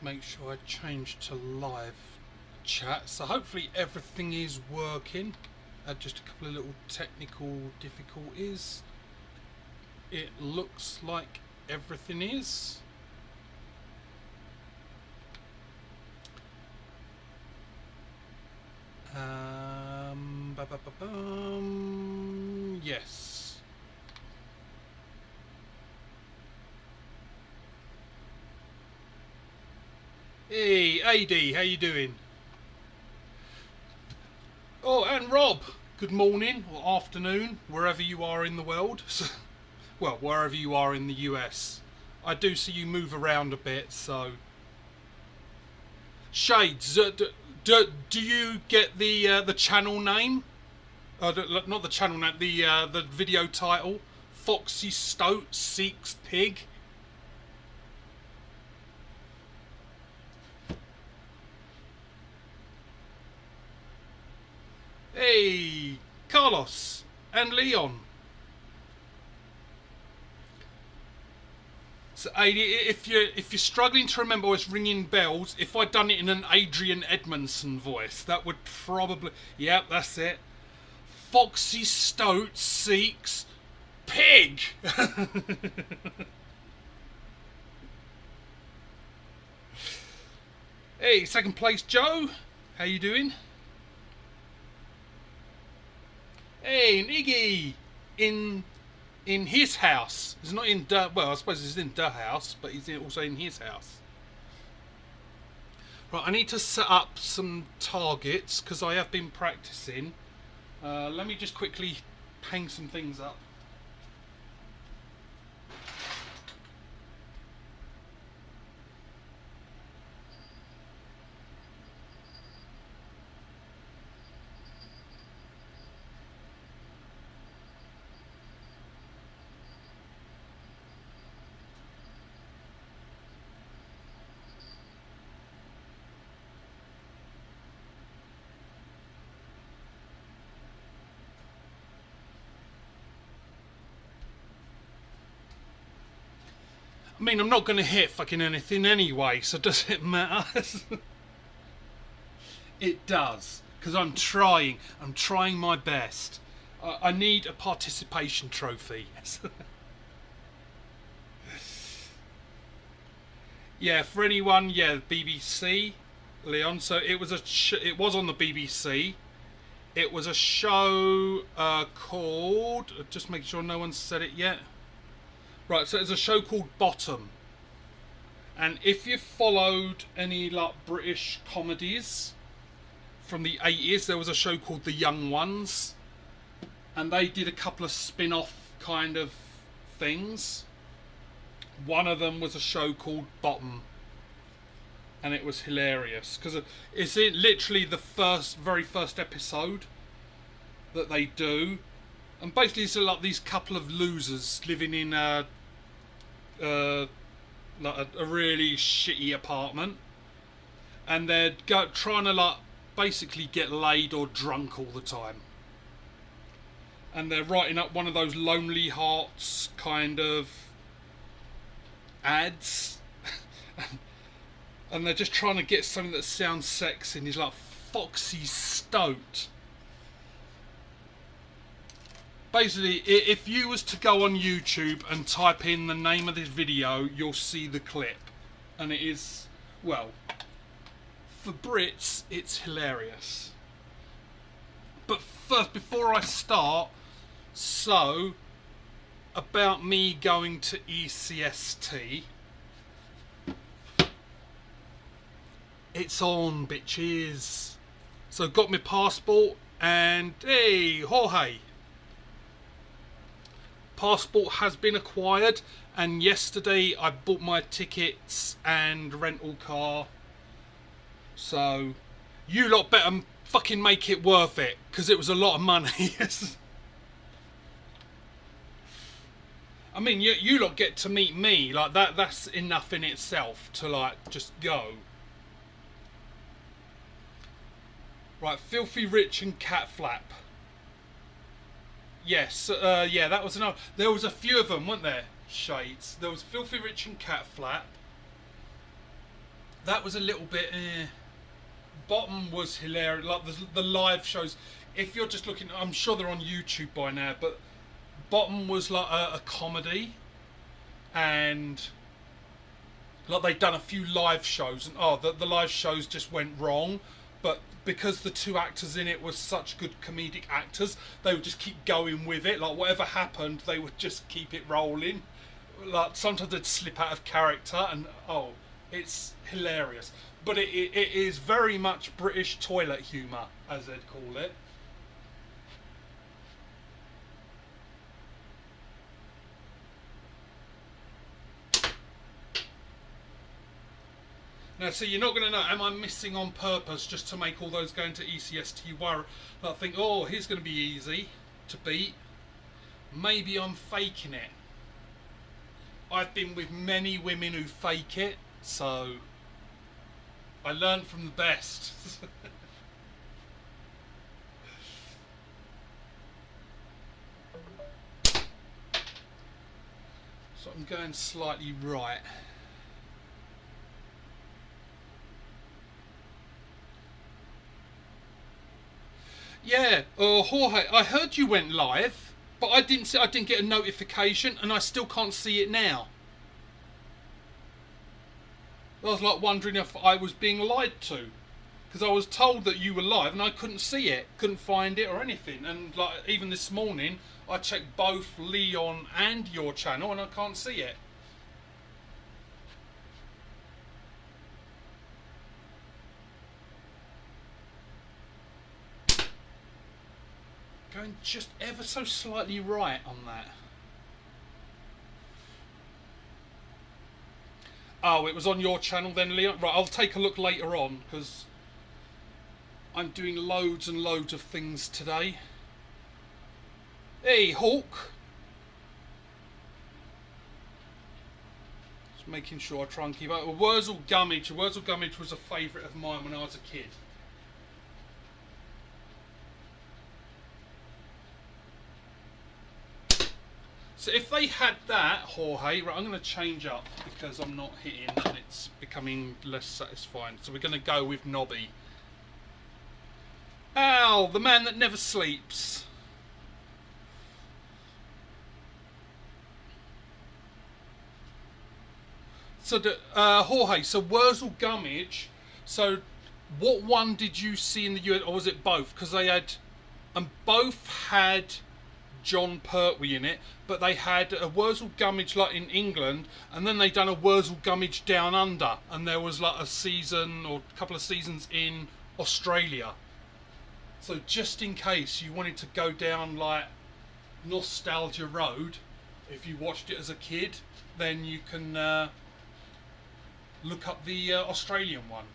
Make sure I change to live chat. So hopefully everything is working. Just a couple of little technical difficulties. It looks like everything is. Yes. Hey, AD, how you doing? Oh, and Rob, good morning or afternoon, wherever you are in the world. Well, wherever you are in the US. I do see you move around a bit, so... Shades, do you get the channel name? Not the channel name, the video title. Foxy Stoat Seeks Pig. Hey, Carlos and Leon. So, if you're struggling to remember what's ringing bells, if I'd done it in an Adrian Edmondson voice, that would probably... Yep, that's it. Foxy Stoat Seeks Pig. Hey, second place Joe. How you doing? Hey, Iggy, in his house. He's not in well, I suppose he's in the house, but he's also in his house. Right, I need to set up some targets because I have been practicing. Let me just quickly hang some things up. I mean, I'm not going to hit fucking anything anyway, so does it matter? It does, because I'm trying my best. I need a participation trophy. Yeah, for anyone, yeah, BBC, Leon. So it was it was on the BBC. It was a show called... Just making sure no one's said it yet. Right, so it's a show called Bottom. And if you've followed any like British comedies from the 80s, there was a show called The Young Ones. And they did a couple of spin-off kind of things. One of them was a show called Bottom. And it was hilarious. Because it's literally the very first episode that they do. And basically it's like these couple of losers living in like a really shitty apartment, and they're trying to like basically get laid or drunk all the time, and they're writing up one of those Lonely Hearts kind of ads and they're just trying to get something that sounds sexy, and he's like, Foxy Stoat. Basically, if you was to go on YouTube and type in the name of this video, you'll see the clip. And it is, well, for Brits, it's hilarious. But first, before I start, so, about me going to ECST. It's on, bitches. So, got my passport, and hey, Jorge. Passport has been acquired, and yesterday I bought my tickets and rental car. So you lot better fucking make it worth it, because it was a lot of money. I mean, you lot get to meet me, like that's enough in itself to like just go. Right, Filthy Rich and Cat Flap. Yes, yeah, that was another. There was a few of them, weren't there? Shades. There was Filthy Rich and Cat Flap. That was a little bit. Bottom was hilarious. Like the live shows. If you're just looking, I'm sure they're on YouTube by now. But Bottom was like a comedy, and like they'd done a few live shows, and the live shows just went wrong. But because the two actors in it were such good comedic actors, they would just keep going with it. Like whatever happened, they would just keep it rolling. Like sometimes they'd slip out of character, and it's hilarious. But it is very much British toilet humour, as they'd call it. Now, see, you're not going to know, am I missing on purpose just to make all those going to ECST worry? Like, think, oh, he's going to be easy to beat. Maybe I'm faking it. I've been with many women who fake it, so I learned from the best. So I'm going slightly right. Yeah, Jorge, I heard you went live, but I didn't get a notification, and I still can't see it now. I was like wondering if I was being lied to, because I was told that you were live, and I couldn't see it, couldn't find it or anything. And like even this morning, I checked both Leon and your channel, and I can't see it. Going just ever so slightly right on that. Oh, it was on your channel then, Leon? Right, I'll take a look later on, because I'm doing loads and loads of things today. Hey, Hawk! Just making sure I try and keep up. Wurzel Gummidge. Wurzel Gummidge was a favourite of mine when I was a kid. So if they had that, Jorge, right, I'm going to change up because I'm not hitting and it's becoming less satisfying. So we're going to go with Nobby. Ow, the man that never sleeps. So Jorge, so Wurzel Gummidge, so what one did you see in the US, or was it both? Because they had, and both had John Pertwee in it, but they had a Wurzel Gummidge like in England, and then they done a Wurzel Gummidge down under, and there was like a season or a couple of seasons in Australia. So just in case you wanted to go down like nostalgia road, if you watched it as a kid, then you can look up the Australian one.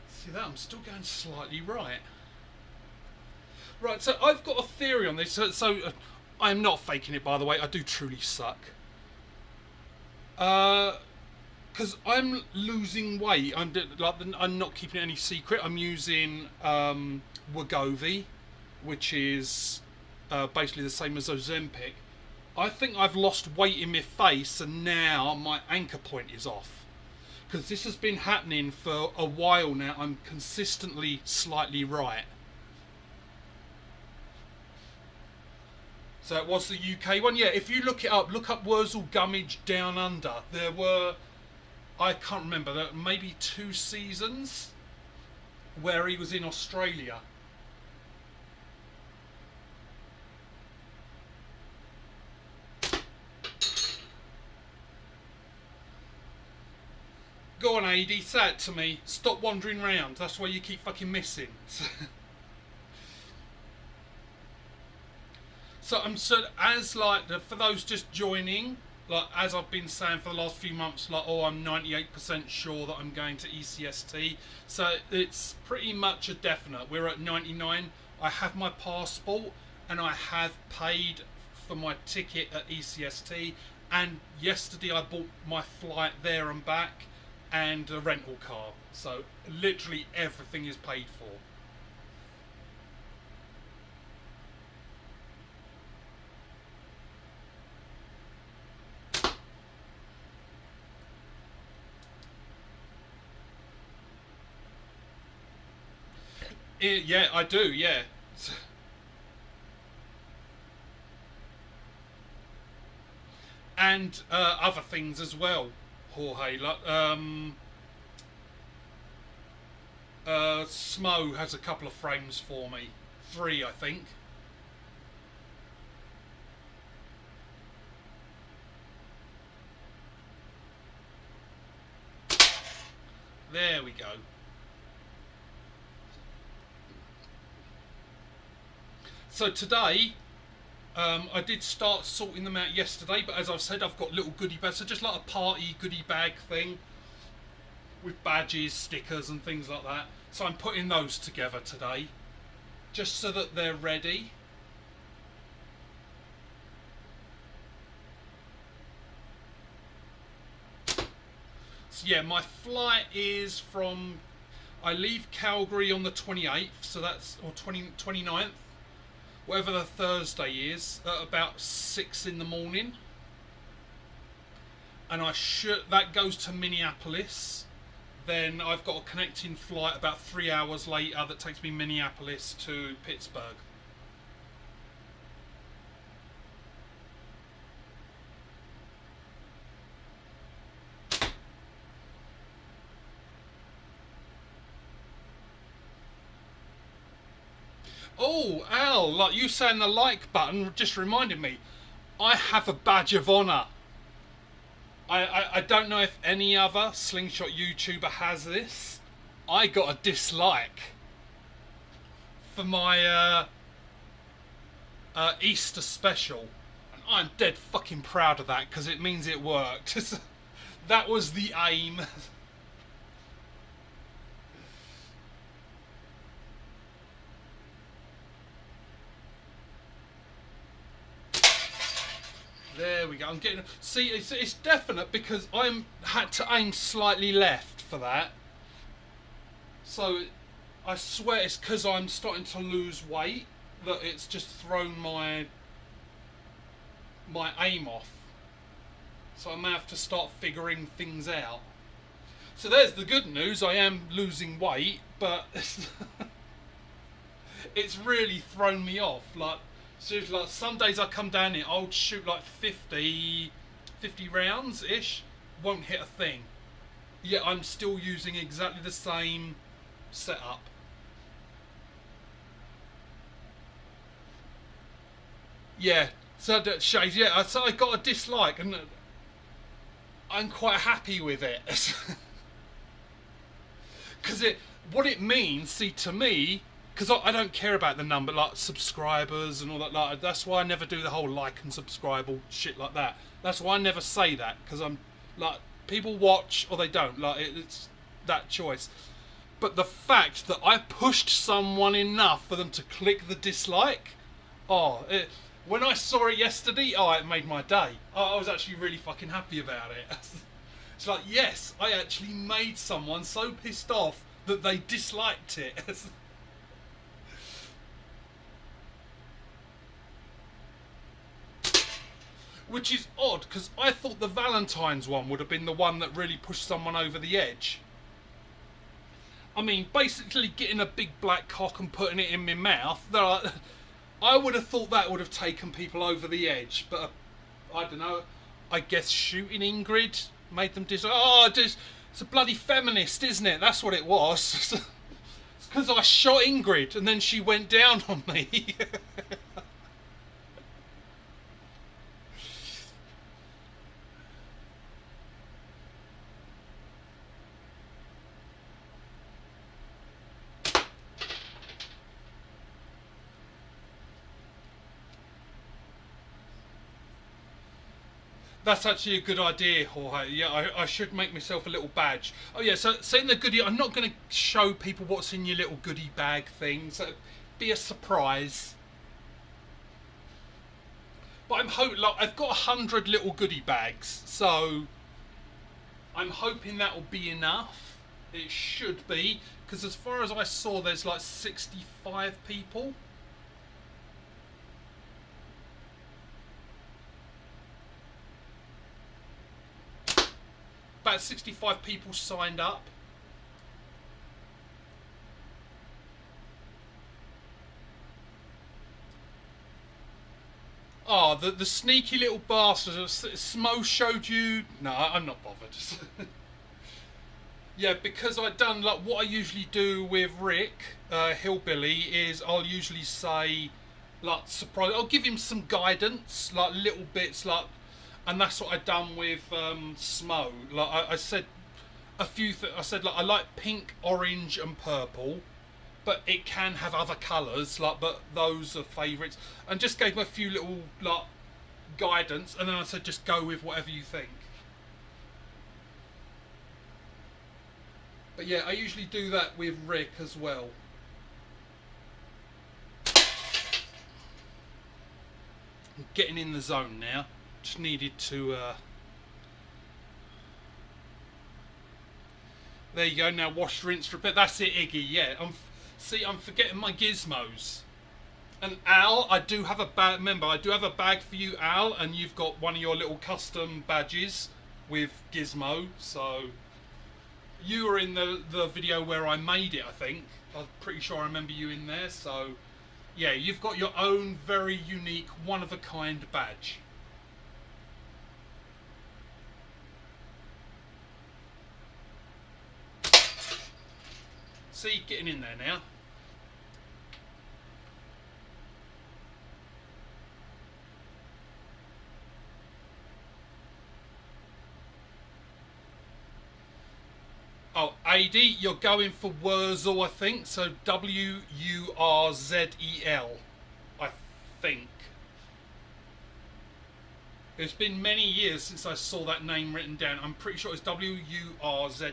See that? I'm still going slightly right. Right, so I've got a theory on this. So I'm not faking it, by the way. I do truly suck. Because I'm losing weight. I'm not keeping it any secret. I'm using Wegovy, which is basically the same as Ozempic. I think I've lost weight in my face, and now my anchor point is off. Because this has been happening for a while now. I'm consistently slightly right. So it was the UK one. Yeah, if you look it up, look up Wurzel Gummidge Down Under. There were, I can't remember, maybe 2 seasons where he was in Australia. Go on, AD, say it to me. Stop wandering round. That's why you keep fucking missing. As like for those just joining, like as I've been saying for the last few months, like I'm 98% sure that I'm going to ECST. So it's pretty much a definite. We're at 99. I have my passport and I have paid for my ticket at ECST. And yesterday I bought my flight there and back, and a rental car. So literally everything is paid for. Yeah, I do. Yeah, and other things as well, Jorge. Like, Smo has a couple of frames for me. 3, I think. There we go. So today, I did start sorting them out yesterday, but as I've said, I've got little goodie bags. So just like a party goodie bag thing with badges, stickers, and things like that. So I'm putting those together today, just so that they're ready. So yeah, my flight is from, I leave Calgary on the 28th, so that's, or 29th, whatever the Thursday is, at about 6 in the morning. And that goes to Minneapolis. Then I've got a connecting flight about 3 hours later that takes me Minneapolis to Pittsburgh. Oh, Al, like you saying the like button just reminded me, I have a badge of honour. I don't know if any other slingshot YouTuber has this. I got a dislike for my Easter special. And I'm dead fucking proud of that because it means it worked. That was the aim. There we go. I'm getting. See, it's definite because I had to aim slightly left for that. So I swear it's because I'm starting to lose weight that it's just thrown my aim off. So I may have to start figuring things out. So there's the good news. I am losing weight, but it's really thrown me off. Like. Seriously, like some days I come down here, I'll shoot like 50 rounds ish, won't hit a thing. Yet I'm still using exactly the same setup. Yeah, so that shows. Yeah, so I got a dislike, and I'm quite happy with it. Because what it means, see, to me, because I don't care about the number, like subscribers and all that. Like that's why I never do the whole like and subscribe or shit like that. That's why I never say that, because I'm like, people watch or they don't. Like it's that choice. But the fact that I pushed someone enough for them to click the dislike, when I saw it yesterday, it made my day. I was actually really fucking happy about it. It's like, yes, I actually made someone so pissed off that they disliked it. Which is odd, because I thought the Valentine's one would have been the one that really pushed someone over the edge. I mean, basically getting a big black cock and putting it in my mouth, I would have thought that would have taken people over the edge. But I don't know, I guess shooting Ingrid made them it's a bloody feminist, isn't it? That's what it was. It's because I shot Ingrid and then she went down on me. That's actually a good idea, Jorge. Yeah, I should make myself a little badge. Oh yeah, so saying the goodie, I'm not going to show people what's in your little goodie bag thing. So be a surprise. But I'm hoping, like, I've got 100 little goodie bags, so I'm hoping that will be enough. It should be, because as far as I saw, there's like 65 people. About 65 people signed up. the sneaky little bastard. Smo showed you. No, I'm not bothered. Yeah, because I've done like what I usually do with Rick Hillbilly is I'll usually say like surprise. I'll give him some guidance, like little bits, like, and that's what I've done with Smo. Like I said a few. I said like I like pink, orange, and purple, but it can have other colours. Like, but those are favourites, and just gave him a few little like guidance, and then I said just go with whatever you think. But yeah, I usually do that with Rick as well. I'm getting in the zone now. Just needed to... There you go, now wash, rinse, repeat. That's it, Iggy, yeah. See, I'm forgetting my gizmos. And Al, I do have a bag. Remember, I do have a bag for you, Al, and you've got one of your little custom badges with Gizmo, so... You were in the video where I made it, I think. I'm pretty sure I remember you in there. So, yeah, you've got your own very unique, one-of-a-kind badge. See, getting in there now. Oh, AD, you're going for Wurzel, I think. So Wurzel, I think. It's been many years since I saw that name written down. I'm pretty sure it's Wurzel.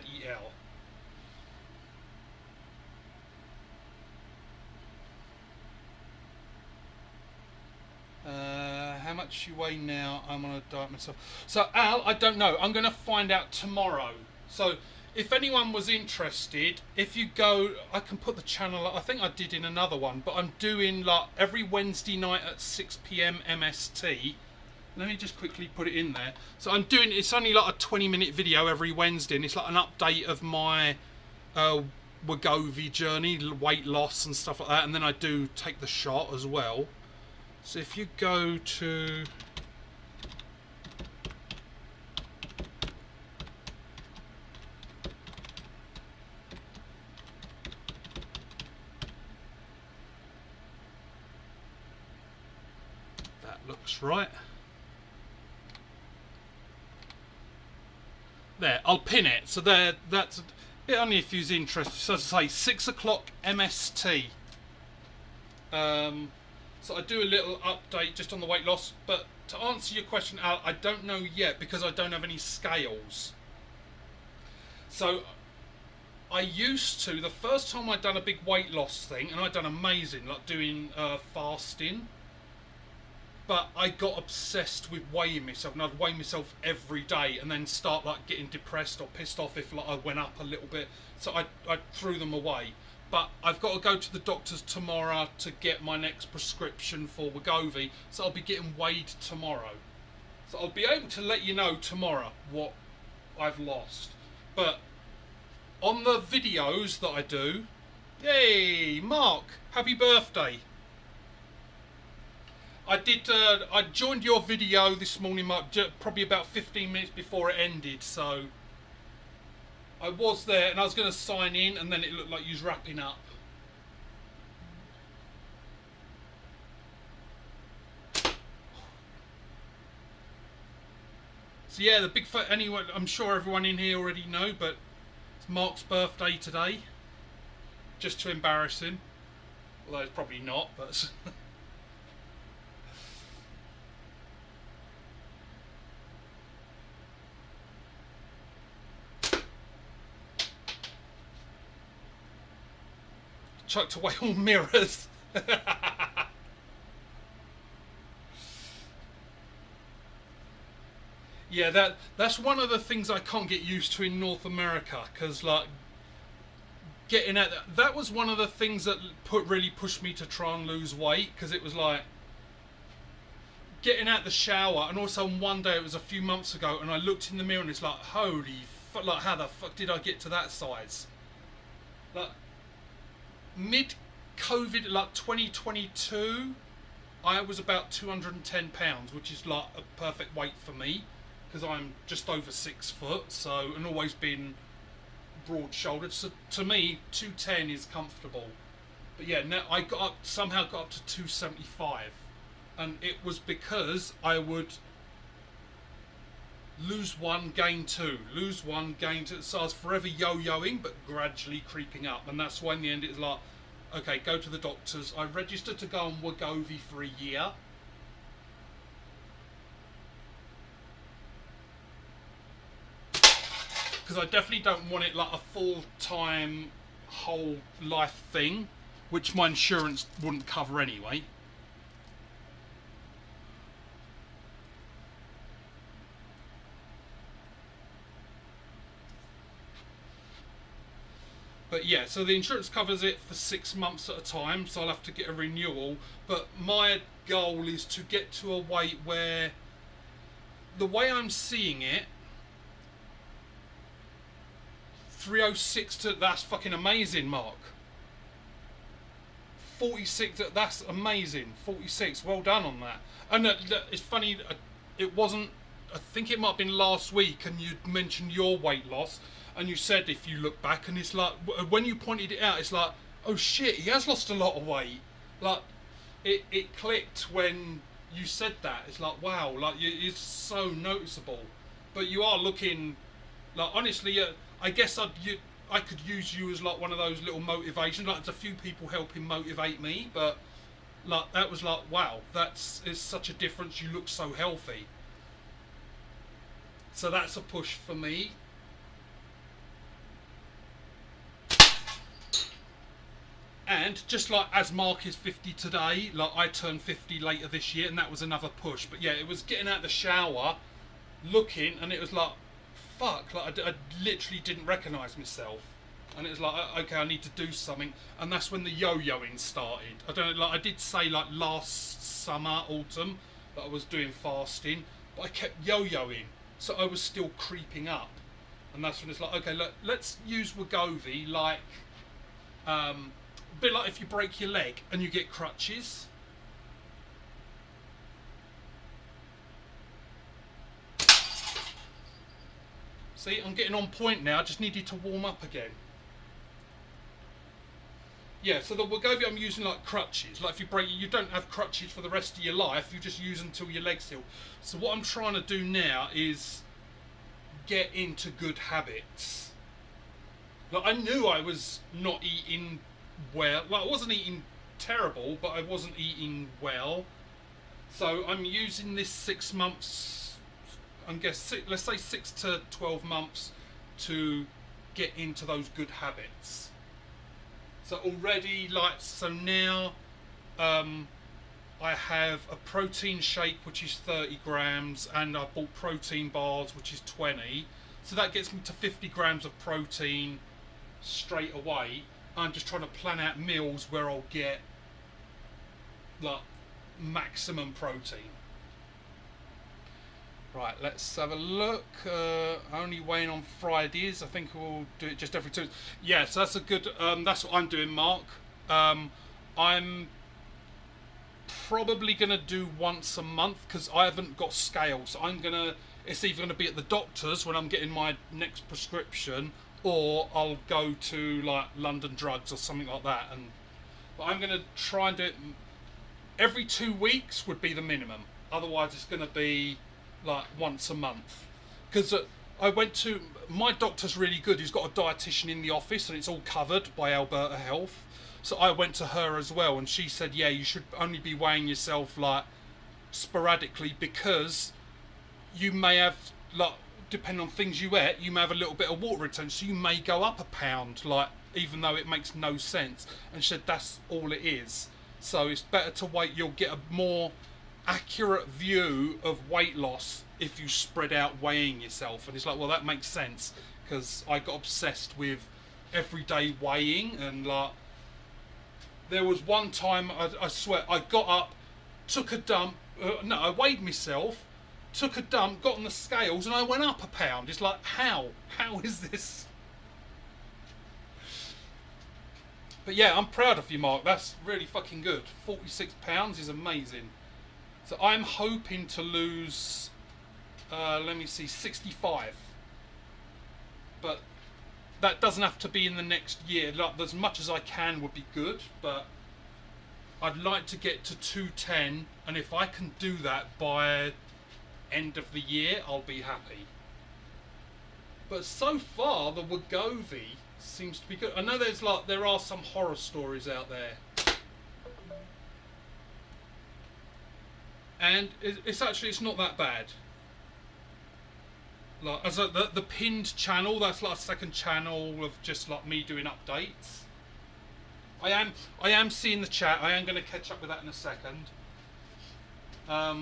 How much you weigh now? I'm on a diet myself. So Al, I don't know. I'm going to find out tomorrow. So if anyone was interested, if you go, I can put the channel, I think I did in another one, but I'm doing like every Wednesday night at 6 PM MST. Let me just quickly put it in there. So I'm doing, it's only like a 20-minute video every Wednesday, and it's like an update of my Wegovy journey, weight loss and stuff like that, and then I do take the shot as well. So if you go to... Looks right. There, I'll pin it. So there, that's it. Only if you're interested. So as I say, 6 o'clock MST. So I do a little update just on the weight loss. But to answer your question, Al, I don't know yet because I don't have any scales. So I used to, the first time I'd done a big weight loss thing, and I'd done amazing, like doing fasting. But I got obsessed with weighing myself, and I'd weigh myself every day, and then start like getting depressed or pissed off if like I went up a little bit. So I threw them away. But I've got to go to the doctor's tomorrow to get my next prescription for Wegovy, so I'll be getting weighed tomorrow. So I'll be able to let you know tomorrow what I've lost. But on the videos that I do, yay, Mark, happy birthday. I joined your video this morning, Mark, probably about 15 minutes before it ended, so I was there and I was going to sign in, and then it looked like you was wrapping up. So yeah, the big anyway, I'm sure everyone in here already know, but it's Mark's birthday today. Just to embarrass him. Although it's probably not, but... Chucked away all mirrors. Yeah, that's one of the things I can't get used to in North America, because like getting at that was one of the things that really pushed me to try and lose weight, because it was like getting out the shower, and also one day, it was a few months ago, and I looked in the mirror and it's like, holy fuck, like how the fuck did I get to that size? Like mid-COVID, like 2022, I was about 210 pounds, which is like a perfect weight for me, because I'm just over 6 foot, so, and always been broad shouldered. So to me, 210 is comfortable. But yeah, now I somehow got up to 275, and it was because I would lose one, gain two, lose one, gain two. So I was forever yo-yoing, but gradually creeping up, and that's why in the end it's like, okay, go to the doctors. I registered to go on Wegovy for a year. Because I definitely don't want it like a full-time, whole life thing, which my insurance wouldn't cover anyway. But yeah, so the insurance covers it for 6 months at a time, so I'll have to get a renewal. But my goal is to get to a weight where, the way I'm seeing it, 306 that's fucking amazing, Mark. 46, that's amazing. 46, well done on that. And it's funny, it wasn't, I think it might have been last week, and you mentioned your weight loss, and you said if you look back, and it's like, when you pointed it out, it's like, oh shit, he has lost a lot of weight. Like, it clicked when you said that. It's like, wow, like, it's so noticeable. But you are looking, like, honestly, I guess I could use you as like one of those little motivations. Like, there's a few people helping motivate me, but like, that was like, wow, it's such a difference. You look so healthy. So that's a push for me. And just like as Mark is 50 today, like I turned 50 later this year, and that was another push. But yeah, it was getting out of the shower, looking, and it was like, fuck, like I literally didn't recognise myself. And it was like, okay, I need to do something. And that's when the yo-yoing started. I don't know, like I did say like last summer, autumn, that I was doing fasting, but I kept yo-yoing, so I was still creeping up. And that's when it's like, okay, look, let's use Wegovy like, a bit like if you break your leg and you get crutches. See, I'm getting on point now. I just needed to warm up again. Yeah, so the Wegovy I'm using like crutches. Like if you break, you don't have crutches for the rest of your life. You just use them until your legs heal. So what I'm trying to do now is get into good habits. Like I knew I was not eating well. Like I wasn't eating terrible, but I wasn't eating well. So I'm using this 6 months, I guess, let's say 6 to 12 months to get into those good habits. So already, like, so now I have a protein shake which is 30 grams, and I bought protein bars which is 20. So that gets me to 50 grams of protein straight away. I'm just trying to plan out meals where I'll get like maximum protein. Right, let's have a look. Only weighing on Fridays. I think we'll do it just every 2. Yeah, so that's a good. That's what I'm doing, Mark. I'm probably gonna do once a month because I haven't got scales. So it's either gonna be at the doctor's when I'm getting my next prescription, or I'll go to like London Drugs or something like that. But I'm gonna try and do it every 2 weeks would be the minimum. Otherwise, it's gonna be like once a month, because I went to my doctor's really good. He's got a dietitian in the office and it's all covered by Alberta Health, so I went to her as well, and she said, yeah, you should only be weighing yourself like sporadically, because you may have, like, depending on things you eat, you may have a little bit of water retention, so you may go up a pound, like, even though it makes no sense. And she said that's all it is, so it's better to wait. You'll get a more accurate view of weight loss if you spread out weighing yourself. And it's like, well, that makes sense, because I got obsessed with everyday weighing, and like there was one time I swear I got up, took a dump, I weighed myself, took a dump, got on the scales, and I went up a pound. It's like, how is this? But yeah, I'm proud of you, Mark. That's really fucking good. £46 is amazing. So I'm hoping to lose, let me see, 65. But that doesn't have to be in the next year. Like, as much as I can would be good, but I'd like to get to 210, and if I can do that by end of the year, I'll be happy. But so far, the Wagovi seems to be good. I know there are some horror stories out there, and it's not that bad. Like, as the pinned channel, that's like a second channel of just like me doing updates. I am seeing the chat. I am going to catch up with that in a second. Let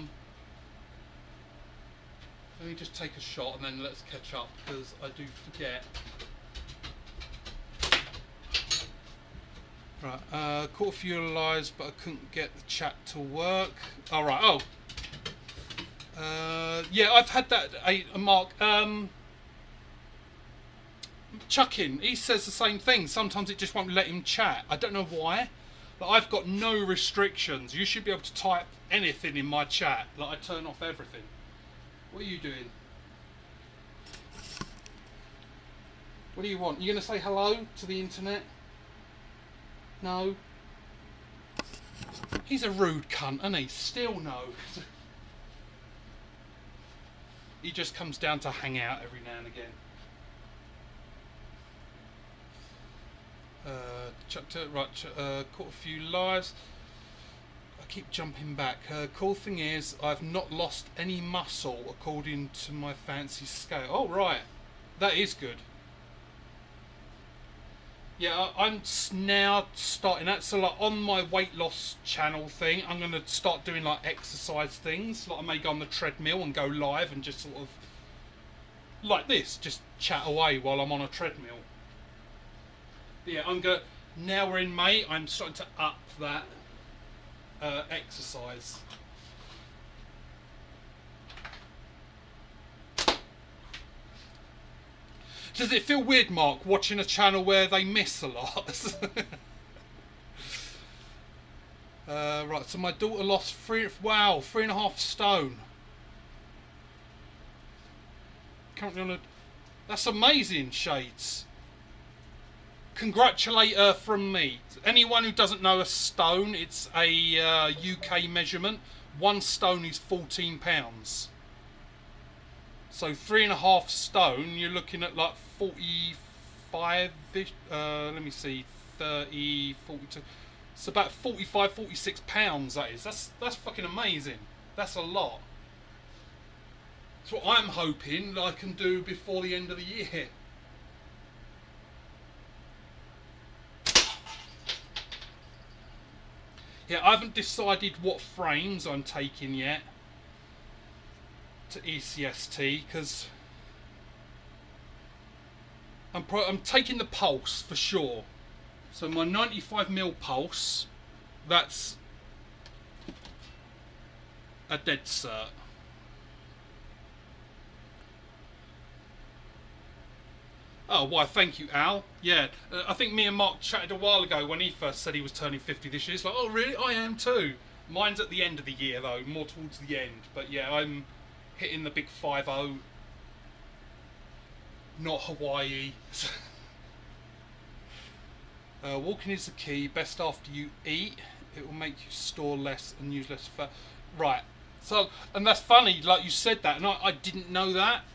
me just take a shot and then let's catch up, because I do forget. Right, caught a few lies, but I couldn't get the chat to work. All right. Oh. Yeah, I've had that. Mark. Chuckin, he says the same thing. Sometimes it just won't let him chat. I don't know why. But I've got no restrictions. You should be able to type anything in my chat. Like, I turn off everything. What are you doing? What do you want? You going to say hello to the internet? No. He's a rude cunt, isn't he? Still no. He just comes down to hang out every now and again. Caught a few lives. I keep jumping back. Cool thing is, I've not lost any muscle according to my fancy scale. Oh, right. That is good. Yeah, I'm now starting that. So, like, on my weight loss channel thing, I'm going to start doing, like, exercise things. Like, I may go on the treadmill and go live and just sort of, like this, just chat away while I'm on a treadmill. But yeah, now we're in May, I'm starting to up that exercise. Does it feel weird, Mark, watching a channel where they miss a lot? Right, so my daughter lost 3.5 stone. Currently on that's amazing, Shades. Congratulate her from me. Anyone who doesn't know a stone, it's a UK measurement. 1 stone is 14 pounds. So 3.5 stone, you're looking at like 45-ish, let me see, 30, 42. It's about 45, 46 pounds, that is. That's fucking amazing. That's a lot. That's what I'm hoping I can do before the end of the year. Yeah, I haven't decided what frames I'm taking yet to ECST, because I'm taking the pulse for sure. So my 95mm pulse, that's a dead cert. Oh, why, thank you, Al. Yeah, I think me and Mark chatted a while ago when he first said he was turning 50 this year. It's like, oh, really? I am too. Mine's at the end of the year, though, more towards the end. But yeah, I'm hitting the big 5-0. Not Hawaii. Walking is the key. Best after you eat. It will make you store less and use less fat. Right. So, and that's funny, like you said that, and I didn't know that.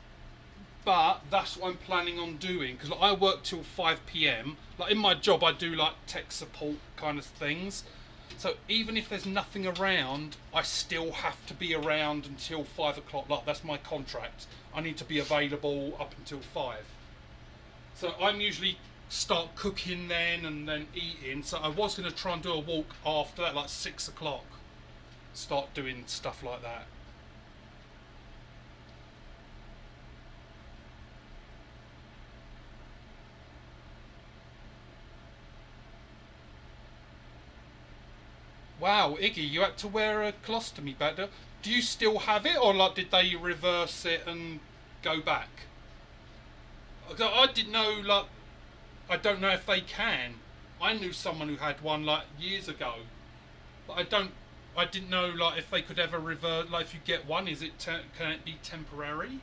But that's what I'm planning on doing, because like, I work till 5 PM. Like in my job, I do like tech support kind of things. So even if there's nothing around, I still have to be around until 5 o'clock. Like that's my contract. I need to be available up until 5. So I'm usually start cooking then and then eating. So I was going to try and do a walk after that, like 6 o'clock. Start doing stuff like that. Wow, Iggy, you had to wear a colostomy bag. Do you still have it, or like did they reverse it and go back? I didn't know, like, I don't know if they can. I knew someone who had one like years ago, but I didn't know like if they could ever revert. Like if you get one, can it be temporary?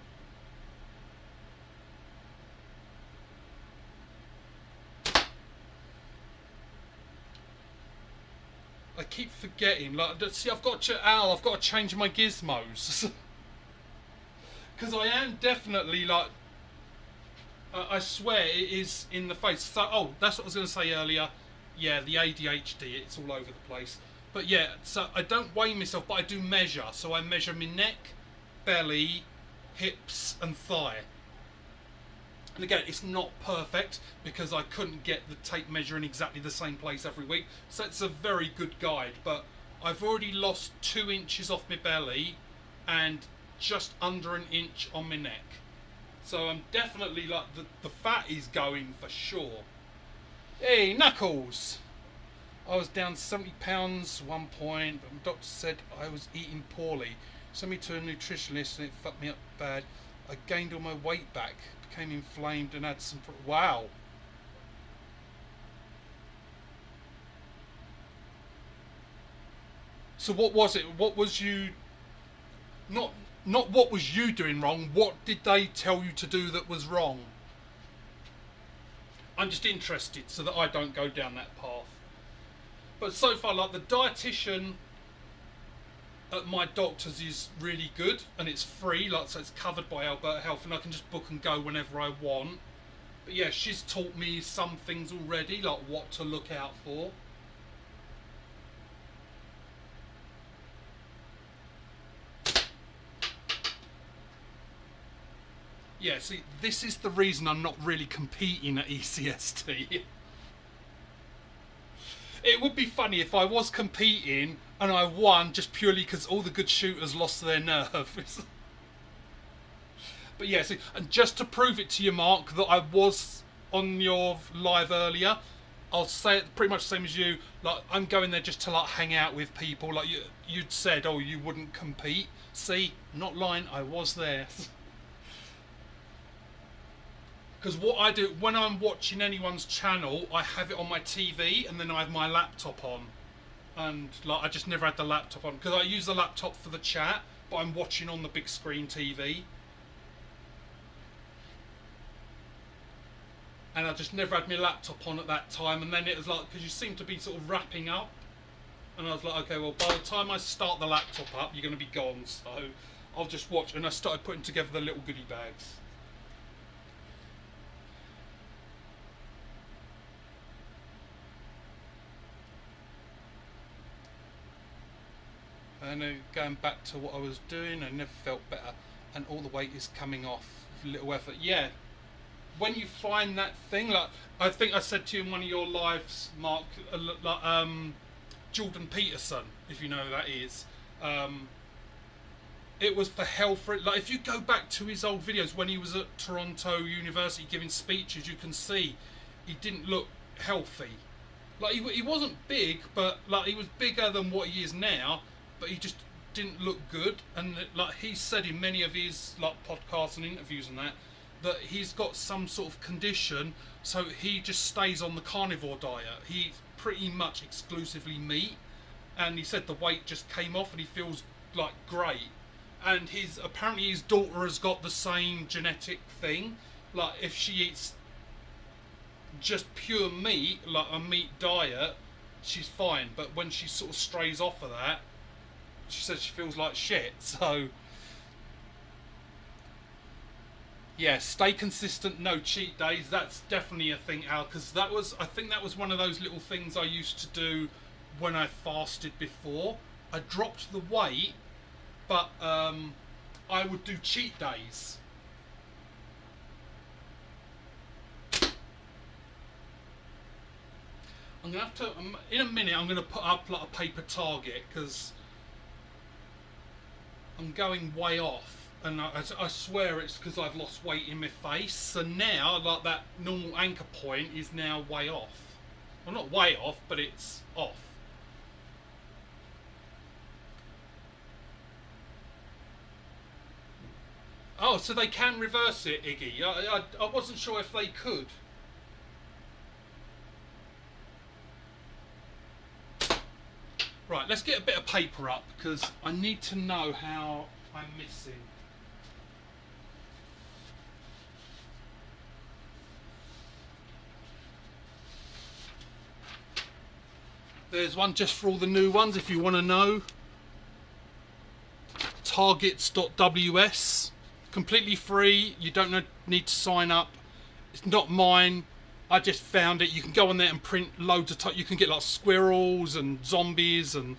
I keep forgetting. Like, see, I've got to change my gizmos because I am definitely like. I swear it is in the face. So, oh, that's what I was going to say earlier. Yeah, the ADHD, it's all over the place. But yeah, so I don't weigh myself, but I do measure. So I measure my neck, belly, hips, and thigh. And again, it's not perfect because I couldn't get the tape measure in exactly the same place every week. So it's a very good guide. But I've already lost 2 inches off my belly and just under an inch on my neck. So I'm definitely like, the fat is going for sure. Hey, Knuckles! I was down 70 pounds at one point, but the doctor said I was eating poorly. Sent me to a nutritionist and it fucked me up bad. I gained all my weight back, became inflamed and had some... Wow! So what was it? What was you... Not what was you doing wrong, what did they tell you to do that was wrong? I'm just interested so that I don't go down that path. But so far, like the dietitian at my doctor's is really good and it's free, like so it's covered by Alberta Health and I can just book and go whenever I want. But yeah, she's taught me some things already, like what to look out for. Yeah, see, this is the reason I'm not really competing at ECST. It would be funny if I was competing and I won just purely because all the good shooters lost their nerve. But yeah, see, and just to prove it to you, Mark, that I was on your live earlier, I'll say it pretty much the same as you. Like, I'm going there just to like hang out with people. Like you'd said, oh, you wouldn't compete. See, not lying, I was there. Because what I do, when I'm watching anyone's channel, I have it on my TV and then I have my laptop on. And like I just never had the laptop on. Because I use the laptop for the chat, but I'm watching on the big screen TV. And I just never had my laptop on at that time. And then it was like, because you seem to be sort of wrapping up. And I was like, okay, well, by the time I start the laptop up, you're going to be gone. So I'll just watch. And I started putting together the little goodie bags. And going back to what I was doing, I never felt better, and all the weight is coming off with little effort. Yeah, when you find that thing, like I think I said to you in one of your lives, Mark, like Jordan Peterson, if you know who that is. It was for health. Like if you go back to his old videos when he was at Toronto University giving speeches, you can see he didn't look healthy. Like he wasn't big, but like he was bigger than what he is now. But he just didn't look good, and like he said in many of his like podcasts and interviews and that he's got some sort of condition, so he just stays on the carnivore diet. He pretty much exclusively meat, and he said the weight just came off and he feels like great. And apparently his daughter has got the same genetic thing. Like if she eats just pure meat, like a meat diet, she's fine. But when she sort of strays off of that, she says she feels like shit. So yeah, stay consistent, no cheat days. That's definitely a thing, Al, because I think that was one of those little things I used to do when I fasted before. I dropped the weight, but I would do cheat days. I'm gonna have to in a minute. I'm gonna put up like a paper target because I'm going way off, and I swear it's because I've lost weight in my face. So now, like that normal anchor point is now way off. Well, not way off, but it's off. Oh, so they can reverse it, Iggy. I wasn't sure if they could. Right, let's get a bit of paper up because I need to know how I'm missing. There's one just for all the new ones if you want to know. Targets.ws. Completely free. You don't need to sign up. It's not mine. I just found it. You can go on there and print loads of you can get like squirrels and zombies, and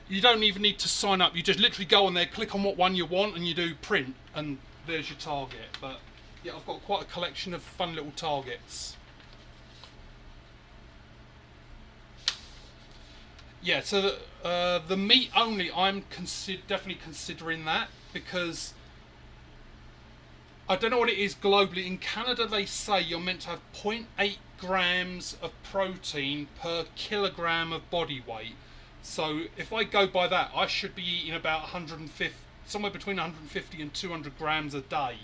you don't even need to sign up. You just literally go on there, click on what one you want, and you do print, and there's your target. But yeah, I've got quite a collection of fun little targets. Yeah, so the meat only, I'm definitely considering that, because I don't know what it is globally. In Canada, they say you're meant to have 0.8 grams of protein per kilogram of body weight. So if I go by that, I should be eating about 150, somewhere between 150 and 200 grams a day.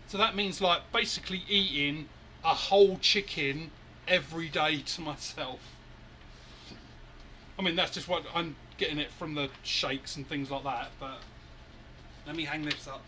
So that means like basically eating a whole chicken every day to myself. I mean, that's just what I'm getting it from the shakes and things like that. But let me hang this up.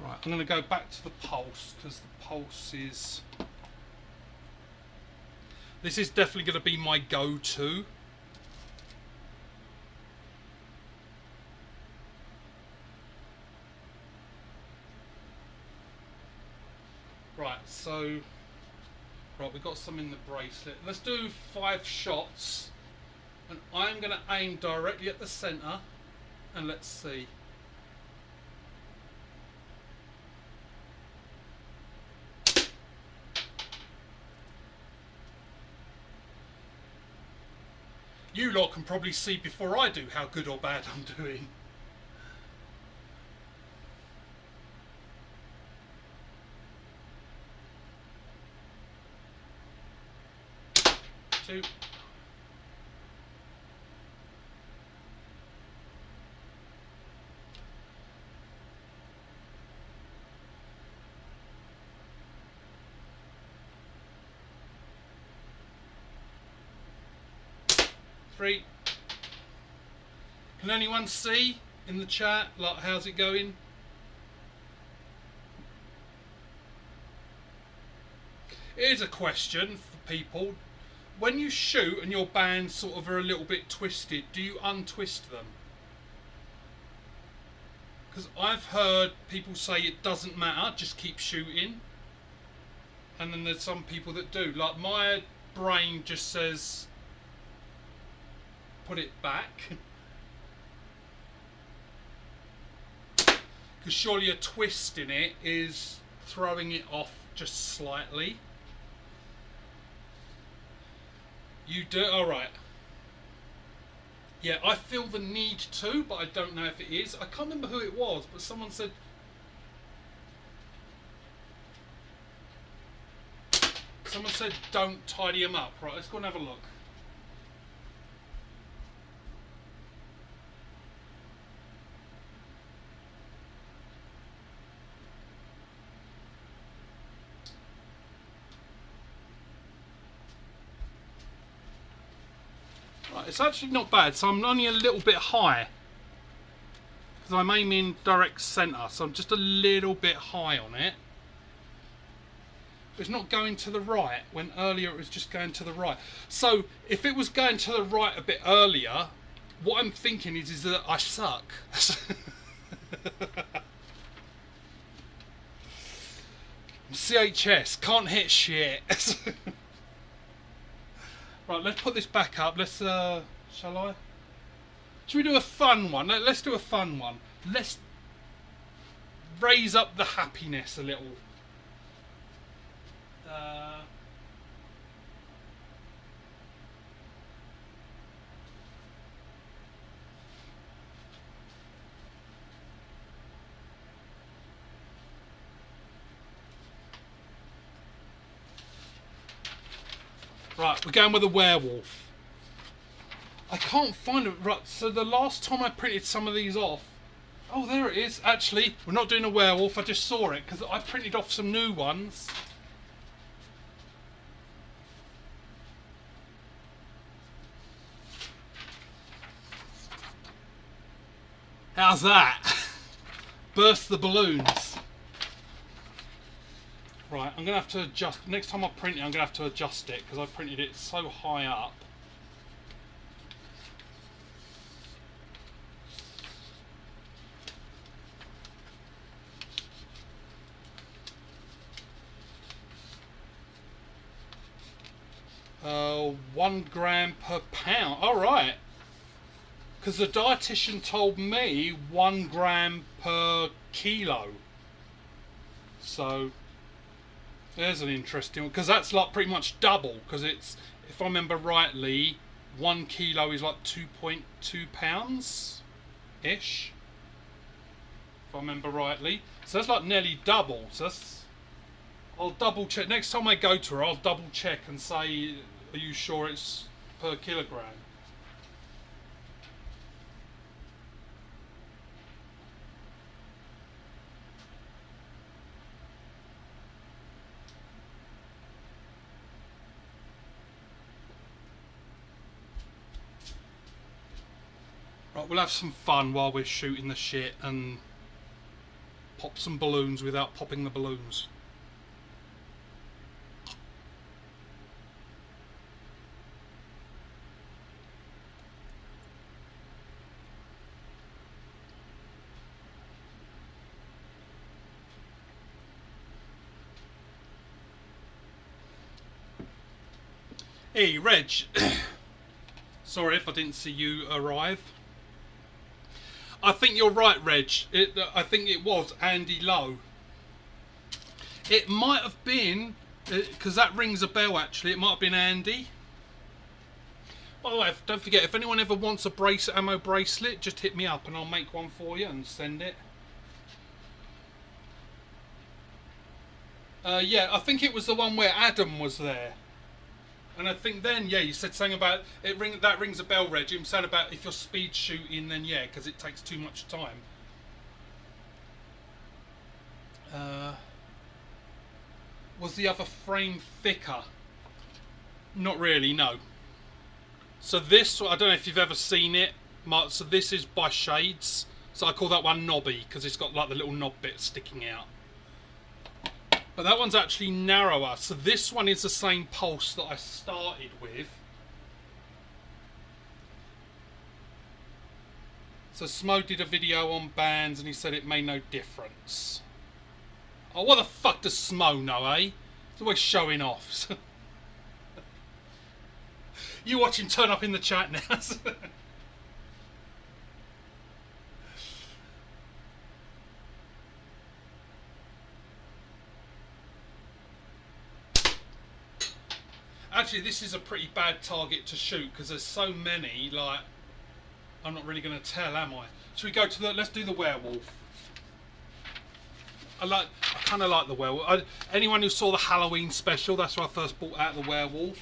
Right, I'm going to go back to the pulse, because the pulse is... This is definitely going to be my go-to. Right, so... Right, we've got some in the bracelet. Let's do 5 shots. And I'm going to aim directly at the centre. And let's see. You lot can probably see before I do how good or bad I'm doing. Two. Three. Can anyone see in the chat, like, how's it going? Here's a question for people. When you shoot and your bands sort of are a little bit twisted, do you untwist them? Because I've heard people say it doesn't matter, just keep shooting. And then there's some people that do. Like, my brain just says, put it back. Because surely a twist in it is throwing it off just slightly. You do? Alright. Yeah, I feel the need to, but I don't know if it is. I can't remember who it was, but someone said... Someone said don't tidy them up. Right, let's go and have a look. Right, it's actually not bad, so I'm only a little bit high. Because I'm aiming direct centre, so I'm just a little bit high on it. It's not going to the right, when earlier it was just going to the right. So, if it was going to the right a bit earlier, what I'm thinking is that I suck. CHS, can't hit shit. Right, let's put this back up. Let's, shall I? Should we do a fun one? Let's do a fun one. Let's raise up the happiness a little. Right, we're going with a werewolf. I can't find it. Right, so the last time I printed some of these off... Oh, there it is. Actually, we're not doing a werewolf. I just saw it because I printed off some new ones. How's that? Burst the balloons. Right, I'm going to have to adjust... Next time I print it, I'm going to have to adjust it because I printed it so high up. Uh, 1 gram per pound. All right. Because the dietitian told me 1 gram per kilo. So there's an interesting one. Because that's like pretty much double. Because it's, if I remember rightly, 1 kilo is like 2.2 pounds ish. If I remember rightly. So that's like nearly double. So that's... I'll double check. Next time I go to her, I'll double check and say, are you sure it's per kilogram? Right, we'll have some fun while we're shooting the shit and pop some balloons without popping the balloons. Hey, Reg. Sorry if I didn't see you arrive. I think you're right, Reg. I think it was Andy Lowe. It might have been, because that rings a bell actually, it might have been Andy. By the way, don't forget, if anyone ever wants a ammo bracelet, just hit me up and I'll make one for you and send it. Yeah, I think it was the one where Adam was there. And I think then, yeah, you said something about it. That rings a bell, Reg. You said about if you're speed shooting, then yeah, because it takes too much time. Was the other frame thicker? Not really, no. So this, I don't know if you've ever seen it. So this is by Shades. So I call that one knobby because it's got like the little knob bit sticking out. But that one's actually narrower. So this one is the same pulse that I started with. So Smo did a video on bands and he said it made no difference. Oh, what the fuck does Smo know, eh? He's always showing off. You watch him turn up in the chat now. Actually, this is a pretty bad target to shoot because there's so many, like, I'm not really going to tell, am I? Should we go to the, let's do the werewolf. I kind of like the werewolf. Anyone who saw the Halloween special, that's where I first bought out the werewolf.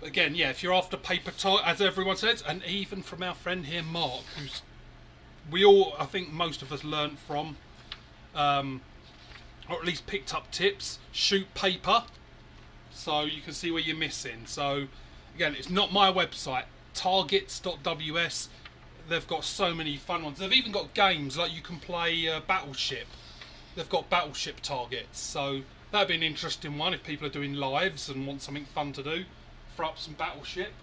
But again, yeah, if you're after paper target, as everyone says, and even from our friend here, Mark, who's, we all, I think most of us learnt from, or at least picked up tips, shoot paper, so you can see where you're missing. So again, it's not my website, targets.ws. They've got so many fun ones. They've even got games, like you can play Battleship. They've got Battleship targets, so that'd be an interesting one if people are doing lives and want something fun to do. Throw up some Battleship.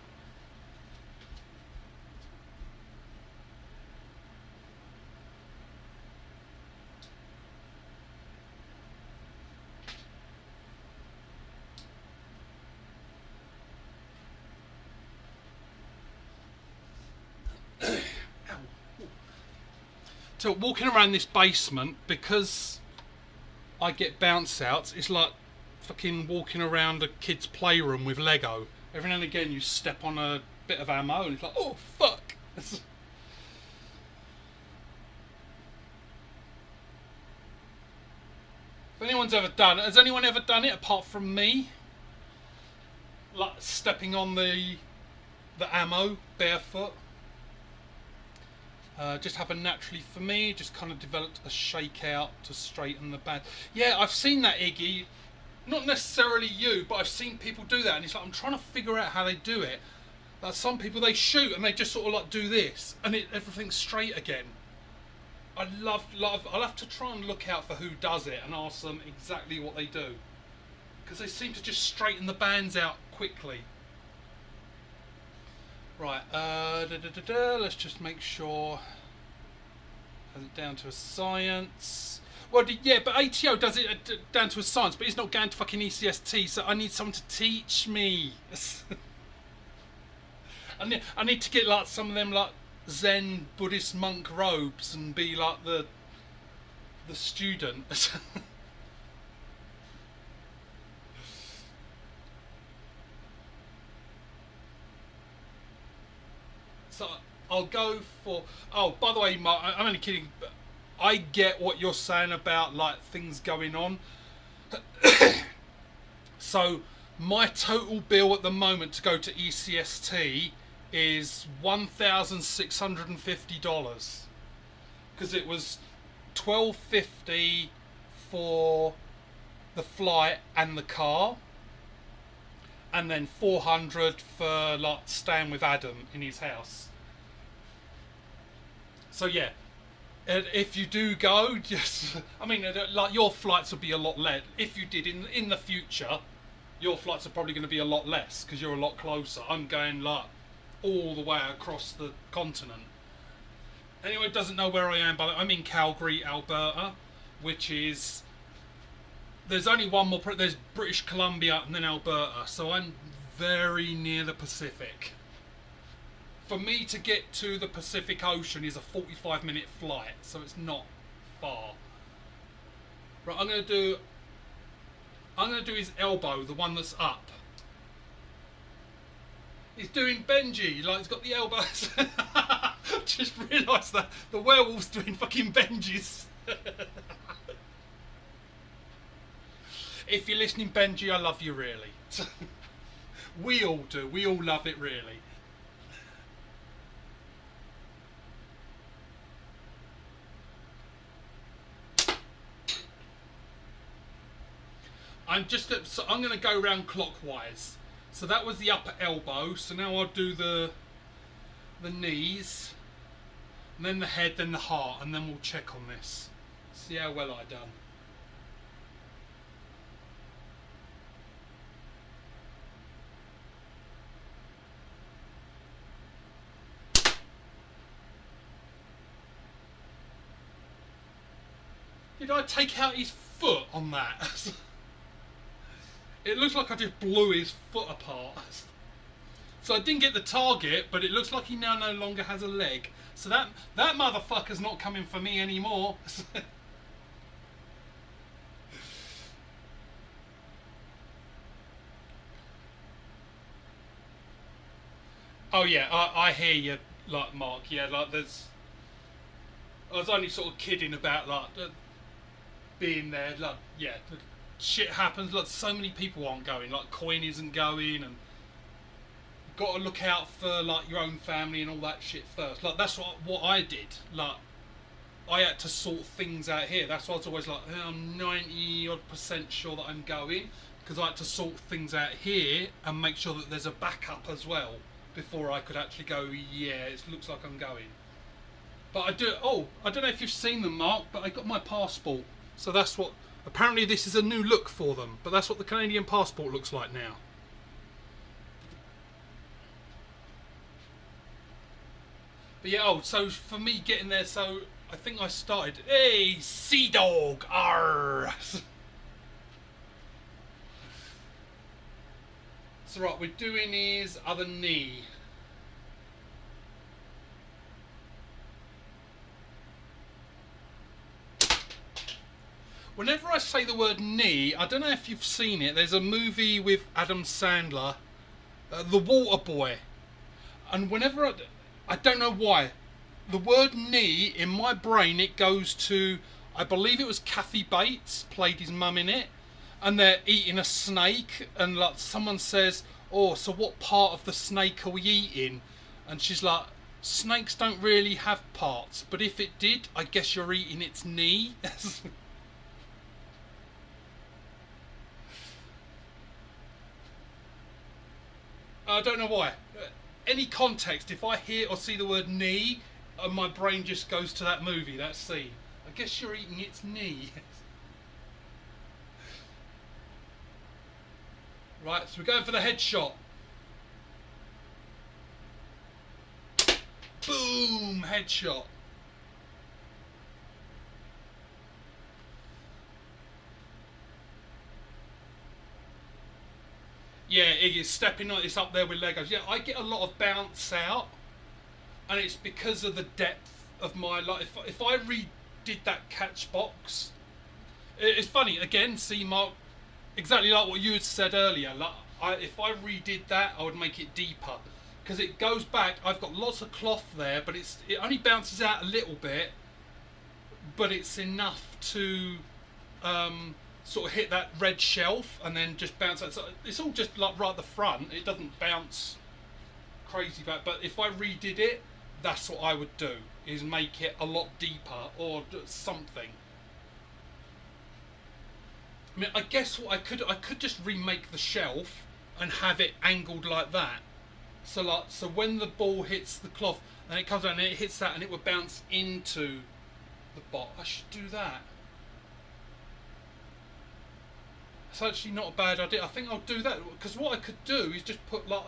So walking around this basement, because I get bounce outs, it's like fucking walking around a kid's playroom with Lego. Every now and again you step on a bit of ammo and it's like, oh fuck. If anyone's ever done it, has anyone ever done it apart from me? Like stepping on the ammo barefoot. Just happened naturally for me. Just kind of developed a shakeout to straighten the band. Yeah, I've seen that, Iggy. Not necessarily you, but I've seen people do that, and it's like I'm trying to figure out how they do it. Like some people, they shoot and they just sort of like do this, and everything's straight again. I'll have to try and look out for who does it and ask them exactly what they do, because they seem to just straighten the bands out quickly. Right, let's just make sure has it down to a science. Well, yeah, but ATO does it down to a science, but it's not going to fucking ECST, so I need someone to teach me. I need to get like some of them like Zen Buddhist monk robes and be like the student. So I'll go for. Oh, by the way, Mark, I'm only kidding. But I get what you're saying about like things going on. So my total bill at the moment to go to ECST is $1,650 because it was $1,250 for the flight and the car, and then $400 for like staying with Adam in his house. So yeah, if you do go, just I mean, like your flights will be a lot less. If you did in the future, your flights are probably going to be a lot less because you're a lot closer. I'm going like all the way across the continent. Anyone who doesn't know where I am, but I'm in Calgary, Alberta, which is, there's only one more, there's British Columbia and then Alberta, so I'm very near the Pacific. For me to get to the Pacific Ocean is a 45-minute flight, so it's not far. Right, I'm gonna do his elbow, the one that's up. He's doing Benji, like he's got the elbows. Just realised that the werewolf's doing fucking Benjis. If you're listening, Benji, I love you really. We all do. We all love it really. I'm going to go round clockwise. So that was the upper elbow. So now I'll do the knees, and then the head, then the heart, and then we'll check on this. See how well I done. Did I take out his foot on that? It looks like I just blew his foot apart. So I didn't get the target, but it looks like he now no longer has a leg. So that motherfucker's not coming for me anymore. Oh yeah, I hear you, like Mark. Yeah, like there's. I was only sort of kidding about like being there. Like yeah, shit happens. Like so many people aren't going. Like Coin isn't going, and you've got to look out for like your own family and all that shit first. Like that's what I did. Like I had to sort things out here. That's why I was always like, I'm 90% sure that I'm going, because I had to sort things out here and make sure that there's a backup as well before I could actually go, yeah, it looks like I'm going. But I do, I don't know if you've seen them, Mark, but I got my passport. So that's what, apparently this is a new look for them, but that's what the Canadian passport looks like now. But yeah, so for me getting there, so I think I started, hey, Sea Dog, arr. So right, we're doing his other knee. Whenever I say the word knee, I don't know if you've seen it, there's a movie with Adam Sandler, The Water Boy. And whenever I don't know why, the word knee, in my brain, it goes to, I believe it was Kathy Bates played his mum in it, and they're eating a snake, and like someone says, "Oh, so what part of the snake are we eating?" And she's like, "Snakes don't really have parts, but if it did, I guess you're eating its knee." I don't know why. Any context, if I hear or see the word knee, my brain just goes to that movie, that scene. I guess you're eating its knee. Right, so we're going for the headshot. Boom! Headshot. Yeah, Iggy's stepping on. It's up there with Legos. Yeah, I get a lot of bounce out, and it's because of the depth of my life. If I redid that catch box, it's funny. Again, see, Mark, exactly like what you had said earlier. Like, if I redid that, I would make it deeper because it goes back. I've got lots of cloth there, but it only bounces out a little bit, but it's enough to sort of hit that red shelf and then just bounce out. So it's all just like right at the front. It doesn't bounce crazy back. But if I redid it, that's what I would do, is make it a lot deeper or something. I mean, I guess what I could just remake the shelf and have it angled like that. So when the ball hits the cloth and it comes out and it hits that and it would bounce into the bot. I should do that. It's actually not a bad idea. I think I'll do that because what I could do is just put like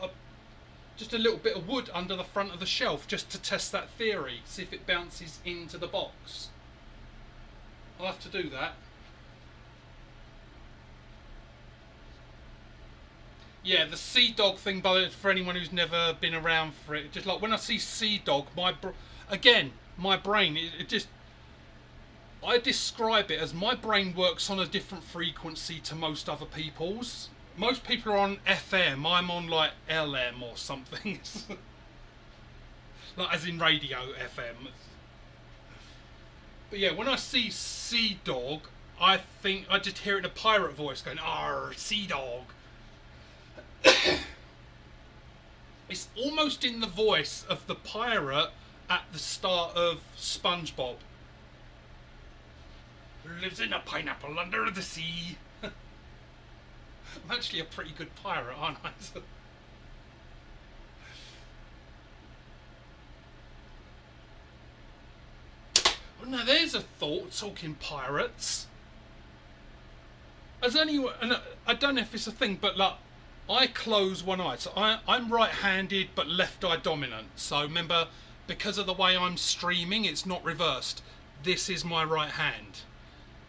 just a little bit of wood under the front of the shelf just to test that theory. See if it bounces into the box. I'll have to do that. Yeah, the Sea Dog thing, by the way, for anyone who's never been around for it, just like when I see Sea Dog, my brain, it just, I describe it as my brain works on a different frequency to most other people's. Most people are on FM, I'm on like LM or something. Like as in radio FM. But yeah, when I see Sea Dog, I think I just hear it in a pirate voice going, "Arr, Sea Dog." It's almost in the voice of the pirate at the start of SpongeBob. Lives in a pineapple under the sea. I'm actually a pretty good pirate, aren't I? Well, now there's a thought, talking pirates. As anyone, and I don't know if it's a thing, but like, I close one eye. So I'm right-handed but left eye dominant. So remember, because of the way I'm streaming, it's not reversed. This is my right hand.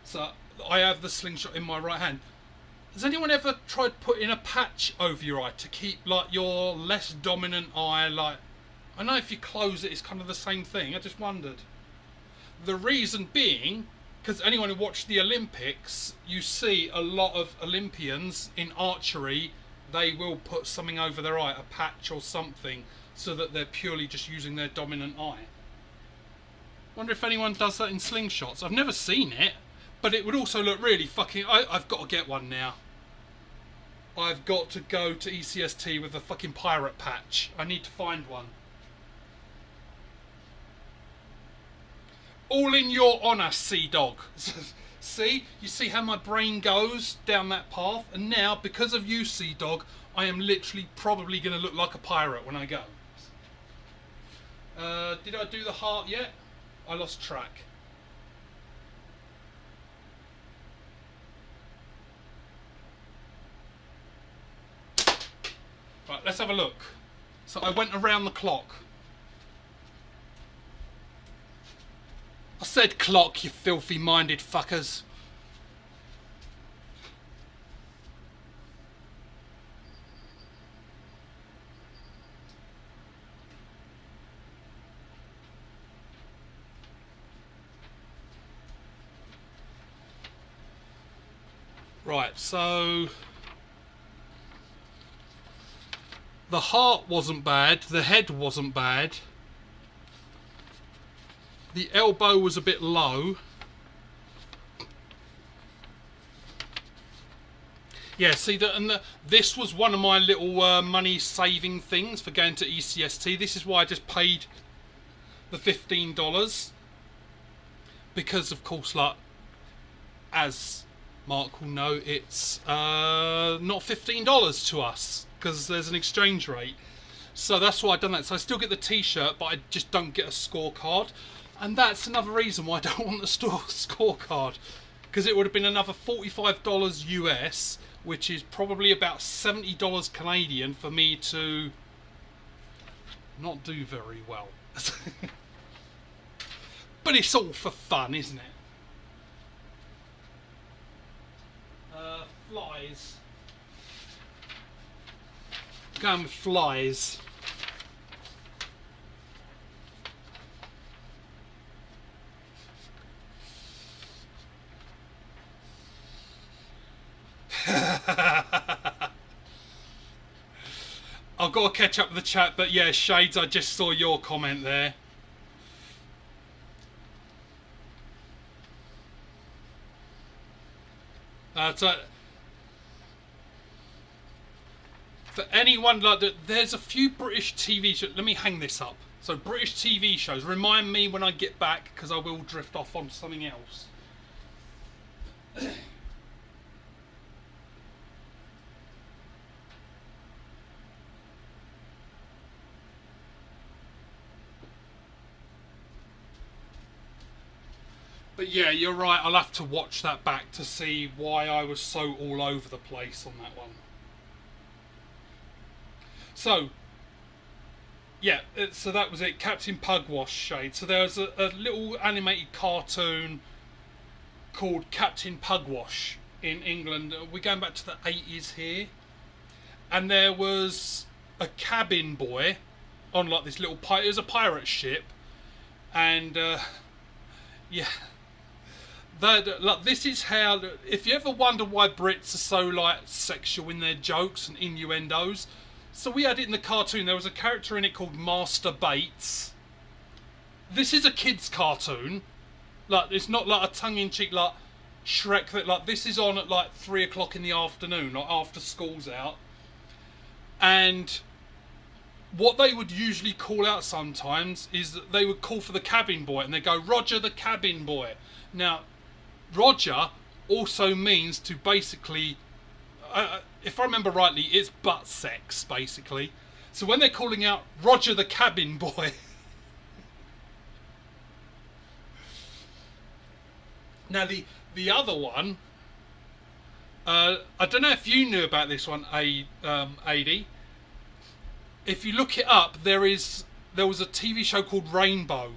So I have the slingshot in my right hand. Has anyone ever tried putting a patch over your eye to keep like your less dominant eye like... I know if you close it, it's kind of the same thing. I just wondered. The reason being, because anyone who watched the Olympics, you see a lot of Olympians in archery, they will put something over their eye, a patch or something, so that they're purely just using their dominant eye. Wonder if anyone does that in slingshots. I've never seen it, but it would also look really fucking... I've got to get one now. I've got to go to ECST with a fucking pirate patch. I need to find one. All in your honour, Sea Dog. See? You see how my brain goes down that path? And now, because of you, Sea Dog, I am literally probably going to look like a pirate when I go. Did I do the heart yet? I lost track. Right, let's have a look. So I went around the clock. I said clock, you filthy minded fuckers. Right, so the heart wasn't bad, the head wasn't bad. The elbow was a bit low. Yeah, see, this was one of my little money saving things for going to ECST. This is why I just paid the $15, because of course, like, as Mark will know, it's not $15 to us because there's an exchange rate. So that's why I've done that. So I still get the t-shirt, but I just don't get a scorecard. And that's another reason why I don't want the scorecard, because it would have been another $45 US, which is probably about $70 Canadian for me to not do very well. But it's all for fun, isn't it? Flies. Going with flies. I've got to catch up with the chat, but yeah, Shades, I just saw your comment there. So for anyone like that, there's a few British TV shows. Let me hang this up. So British TV shows. Remind me when I get back, because I will drift off on something else. But yeah, you're right. I'll have to watch that back to see why I was so all over the place on that one. So, yeah, so that was it. Captain Pugwash Shade. So there was a little animated cartoon called Captain Pugwash in England. We're going back to the 80s here. And there was a cabin boy on like this little pirate. It was a pirate ship. And, yeah. Like, this is how, if you ever wonder why Brits are so like sexual in their jokes and innuendos, so we had it in the cartoon. There was a character in it called Master Bates. This is a kids' cartoon. Like, it's not like a tongue-in-cheek like Shrek. That like, this is on at like 3 o'clock in the afternoon, or after school's out. And what they would usually call out sometimes is that they would call for the cabin boy, and they go, "Roger, the cabin boy." Now, Roger also means to basically, if I remember rightly, it's butt sex, basically. So when they're calling out Roger the cabin boy, now the other one, I don't know if you knew about this one, AD. If you look it up, there was a TV show called Rainbow.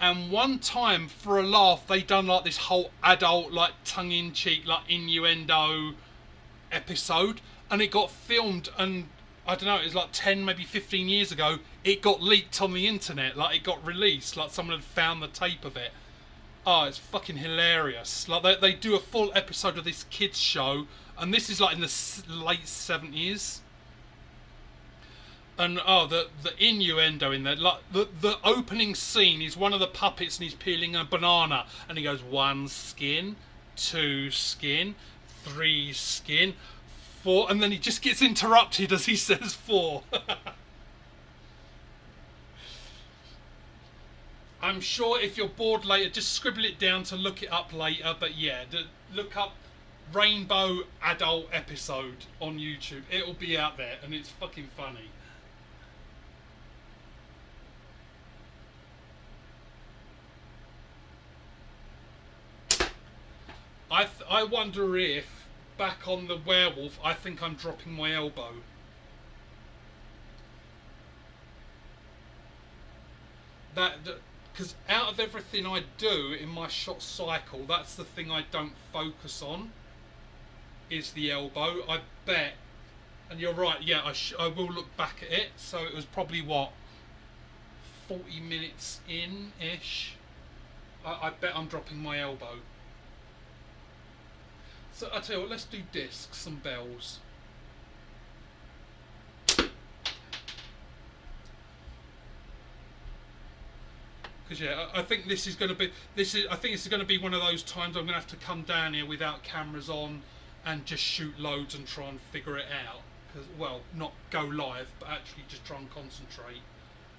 And one time, for a laugh, they done like this whole adult, like tongue-in-cheek, like innuendo episode, and it got filmed. And I don't know, it was like 10, maybe 15 years ago. It got leaked on the internet, like it got released, like someone had found the tape of it. Oh, it's fucking hilarious! Like they do a full episode of this kids show, and this is like in the late 70s. And oh, the innuendo in there, like the opening scene is one of the puppets and he's peeling a banana, and he goes 1 skin, 2 skin, 3 skin, 4, and then he just gets interrupted as he says 4. I'm sure if you're bored later, just scribble it down to look it up later. But yeah, look up Rainbow Adult Episode on YouTube. It'll be out there, and it's fucking funny. I wonder if, back on the werewolf, I think I'm dropping my elbow. Because out of everything I do in my shot cycle, that's the thing I don't focus on, is the elbow. I bet, and you're right, yeah, I will look back at it. So it was probably, what, 40 minutes in-ish. I bet I'm dropping my elbow. So I tell you what, let's do discs and bells. Because yeah, I think this is going to be I think this is going to be one of those times I'm going to have to come down here without cameras on and just shoot loads and try and figure it out. Cause, well, not go live, but actually just try and concentrate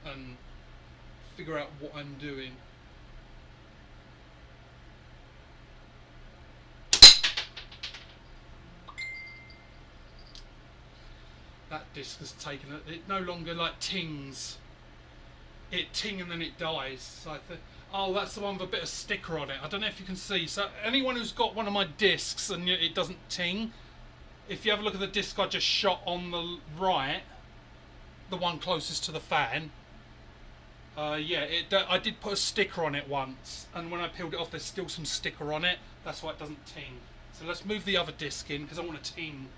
and figure out what I'm doing. That disc has taken it. It no longer like tings. It ting and then it dies. So I think, oh, that's the one with a bit of sticker on it. I don't know if you can see. So anyone who's got one of my discs and it doesn't ting, if you have a look at the disc I just shot on the right, the one closest to the fan, yeah, I did put a sticker on it once, and when I peeled it off, there's still some sticker on it. That's why it doesn't ting. So let's move the other disc in because I want to ting.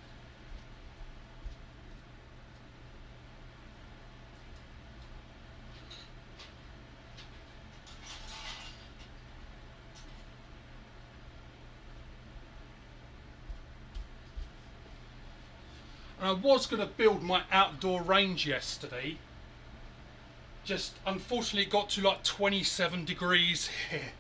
And I was going to build my outdoor range yesterday. Just unfortunately it got to like 27 degrees here.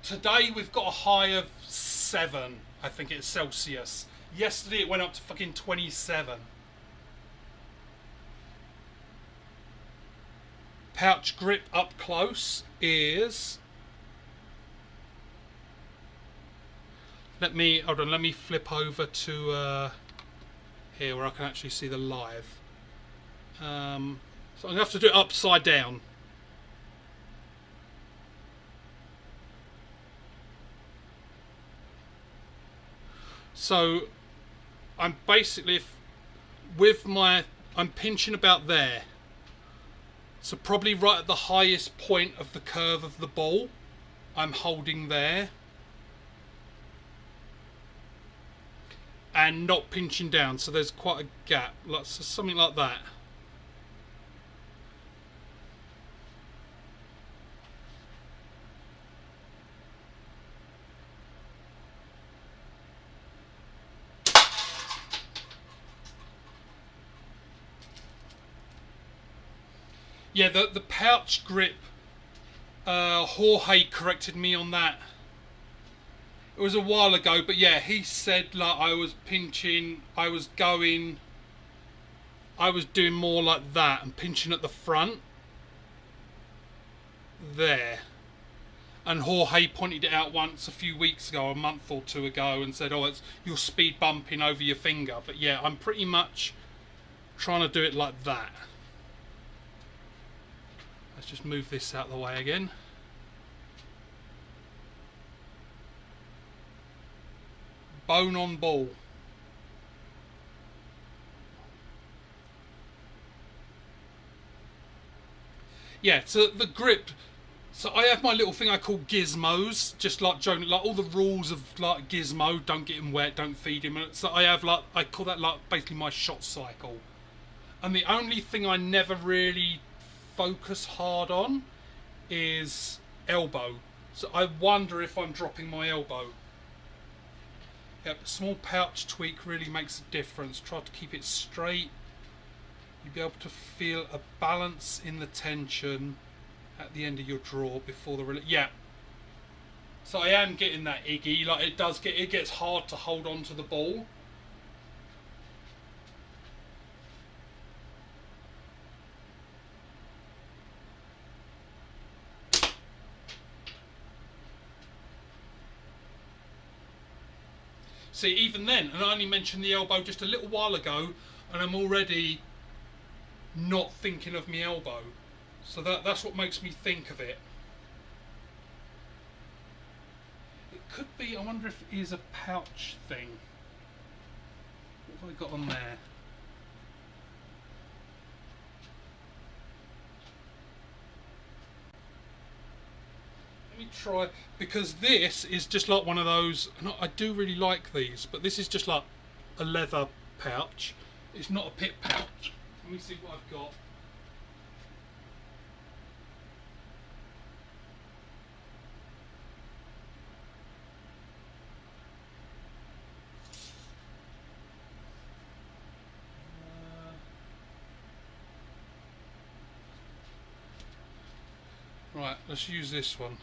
Today we've got a high of 7, I think it's Celsius. Yesterday it went up to fucking 27. Pouch grip up close is... hold on, let me flip over to here where I can actually see the live. So I'm going to have to do it upside down. So I'm basically, I'm pinching about there. So probably right at the highest point of the curve of the ball, I'm holding there. And not pinching down, so there's quite a gap, like so something like that. Yeah, the pouch grip, Jorge corrected me on that. It was a while ago, but yeah, he said like I was pinching, I was doing more like that and pinching at the front. There. And Jorge pointed it out once a few weeks ago, a month or two ago, and said, oh, you're speed bumping over your finger. But yeah, I'm pretty much trying to do it like that. Let's just move this out of the way again. Bone on ball. Yeah, so the grip. So I have my little thing I call gizmos, just like joking, like all the rules of like gizmo, don't get him wet, don't feed him. So I have like, I call that like basically my shot cycle. And the only thing I never really focus hard on is elbow. So I wonder if I'm dropping my elbow. Yep, a small pouch tweak really makes a difference. Try to keep it straight. You'll be able to feel a balance in the tension at the end of your draw before the release. Yeah. So I am getting that Iggy. Like it gets hard to hold on to the ball. See, even then, and I only mentioned the elbow just a little while ago, and I'm already not thinking of my elbow. So that's what makes me think of it. It could be, I wonder if it is a pouch thing. What have I got on there? Let me try, because this is just like one of those, and I do really like these, but this is just like a leather pouch. It's not a pit pouch. Let me see what I've got. Right, let's use this one.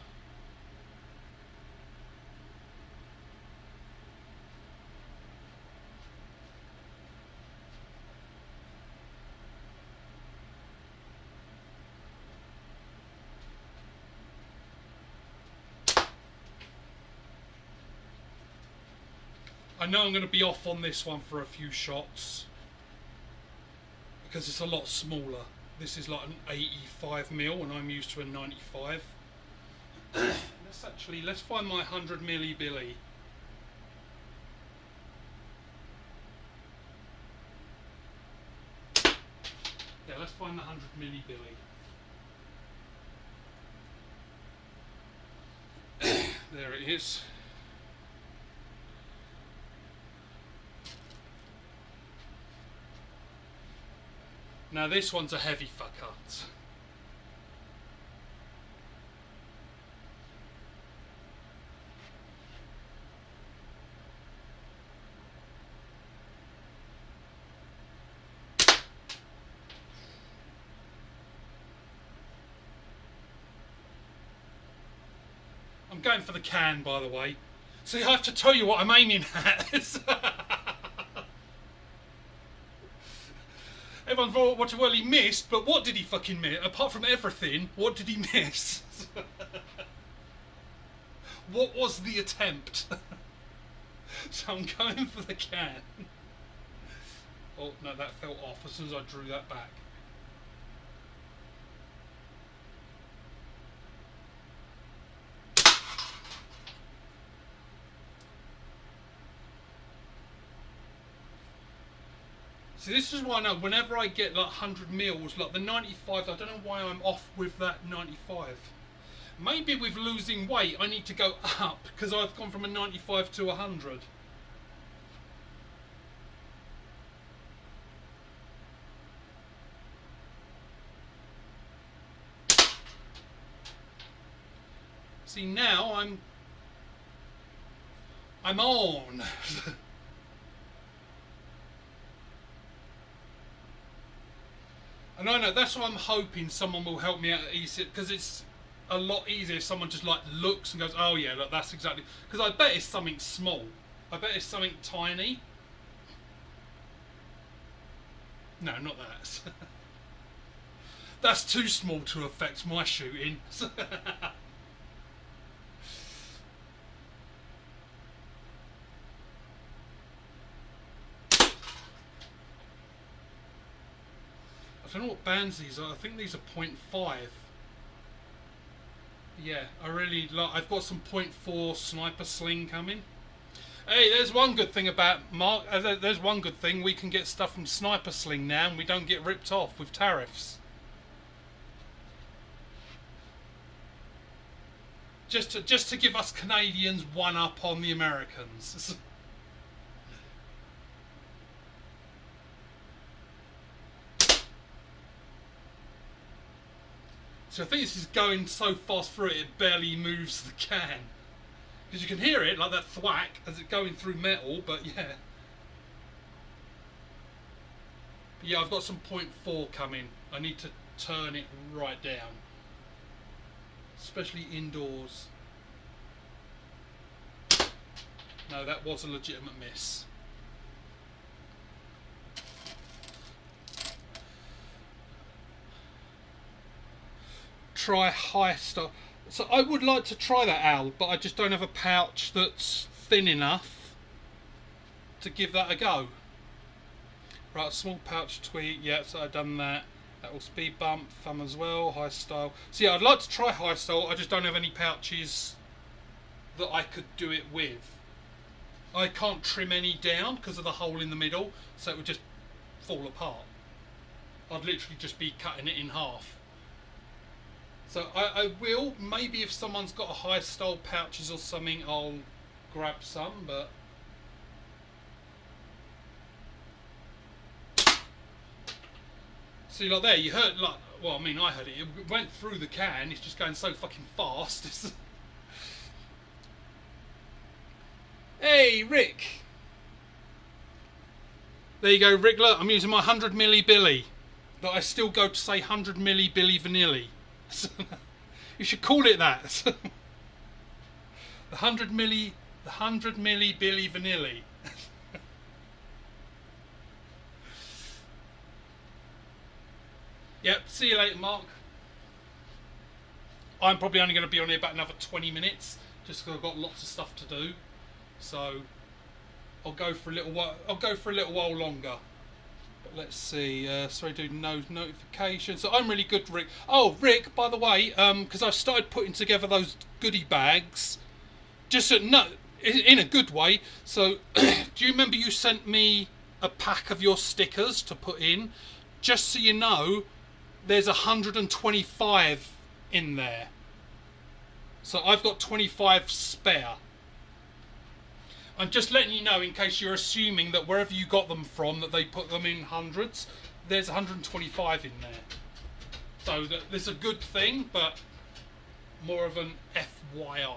I know I'm going to be off on this one for a few shots because it's a lot smaller. This is like an 85mm and I'm used to a 95. Let's find my 100mm billy. Yeah, let's find the 100mm billy. There it is. Now this one's a heavy fucker. I'm going for the can, by the way. See, I have to tell you what I'm aiming at. Everyone thought what well he missed, but what did he fucking miss? Apart from everything, what did he miss? What was the attempt? So I'm going for the can. Oh no, that fell off as soon as I drew that back. See, this is why I know whenever I get like 100 mils, like the 95, I don't know why I'm off with that 95. Maybe with losing weight, I need to go up because I've gone from a 95 to 100. See, now I'm on. And I know that's why I'm hoping someone will help me out at easy, because it's a lot easier if someone just like looks and goes, oh yeah, look, that's exactly, because I bet it's something small. I bet it's something tiny. No, not that. That's too small to affect my shooting. I don't know what bands these are. I think these are 0.5. Yeah, I really like. I've got some 0.4 sniper sling coming. Hey, there's one good thing about Mark. There's one good thing, we can get stuff from sniper sling now, and we don't get ripped off with tariffs. Just to give us Canadians one up on the Americans. So I think this is going so fast through it barely moves the can. Because you can hear it, like that thwack, as it's going through metal, but yeah. Yeah, I've got some 0.4 coming. I need to turn it right down. Especially indoors. No, that was a legitimate miss. Try high stuff. So I would like to try that, Al, but I just don't have a pouch that's thin enough to give that a go. Right, small pouch tweet. Yeah, so I've done that. That will speed bump, thumb as well, high style. So yeah, I'd like to try high style. I just don't have any pouches that I could do it with. I can't trim any down because of the hole in the middle, so it would just fall apart. I'd literally just be cutting it in half. So I will, maybe if someone's got a high style pouches or something, I'll grab some, but see, like there, you heard, like, well, I mean, I heard it. It went through the can. It's just going so fucking fast. Hey, Rick. There you go, Rick. Look, I'm using my 100mm Billy, but I still go to say 100mm Billy Vanilli. You should call it that. The 100mm Billy Vanilli. Yep, see you later, Mark. I'm probably only going to be on here about another 20 minutes, just because I've got lots of stuff to do. So, I'll go for a little while. I'll go for a little while longer. But let's see. Sorry, do no notifications. So I'm really good, Rick. Oh, Rick, by the way, because I've started putting together those goodie bags, just in a good way. So, do you remember you sent me a pack of your stickers to put in? Just so you know, there's 125 in there. So I've got 25 spare. I'm just letting you know in case you're assuming that wherever you got them from that they put them in hundreds. There's 125 in there. So there's a good thing, but more of an FYI.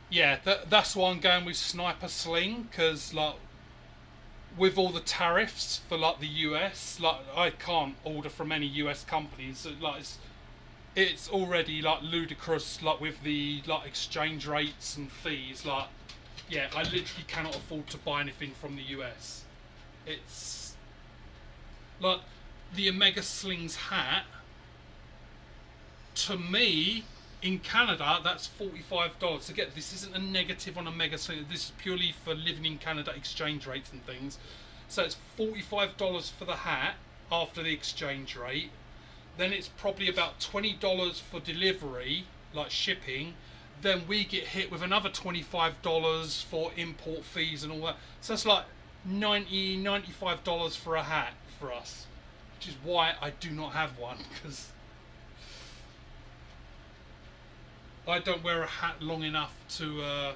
Yeah, that's why I'm going with Sniper Sling, because like with all the tariffs for like the US, like I can't order from any US companies. So, like it's already like ludicrous, like with the like exchange rates and fees. Like, yeah, I literally cannot afford to buy anything from the US. It's like the Omega Slings hat. To me, in Canada, that's $45. So get this isn't a negative on Omega Sling. This is purely for living in Canada exchange rates and things. So it's $45 for the hat after the exchange rate. Then it's probably about $20 for delivery, like shipping. Then we get hit with another $25 for import fees and all that. So it's like $90, $95 for a hat for us, which is why I do not have one, because I don't wear a hat long enough to,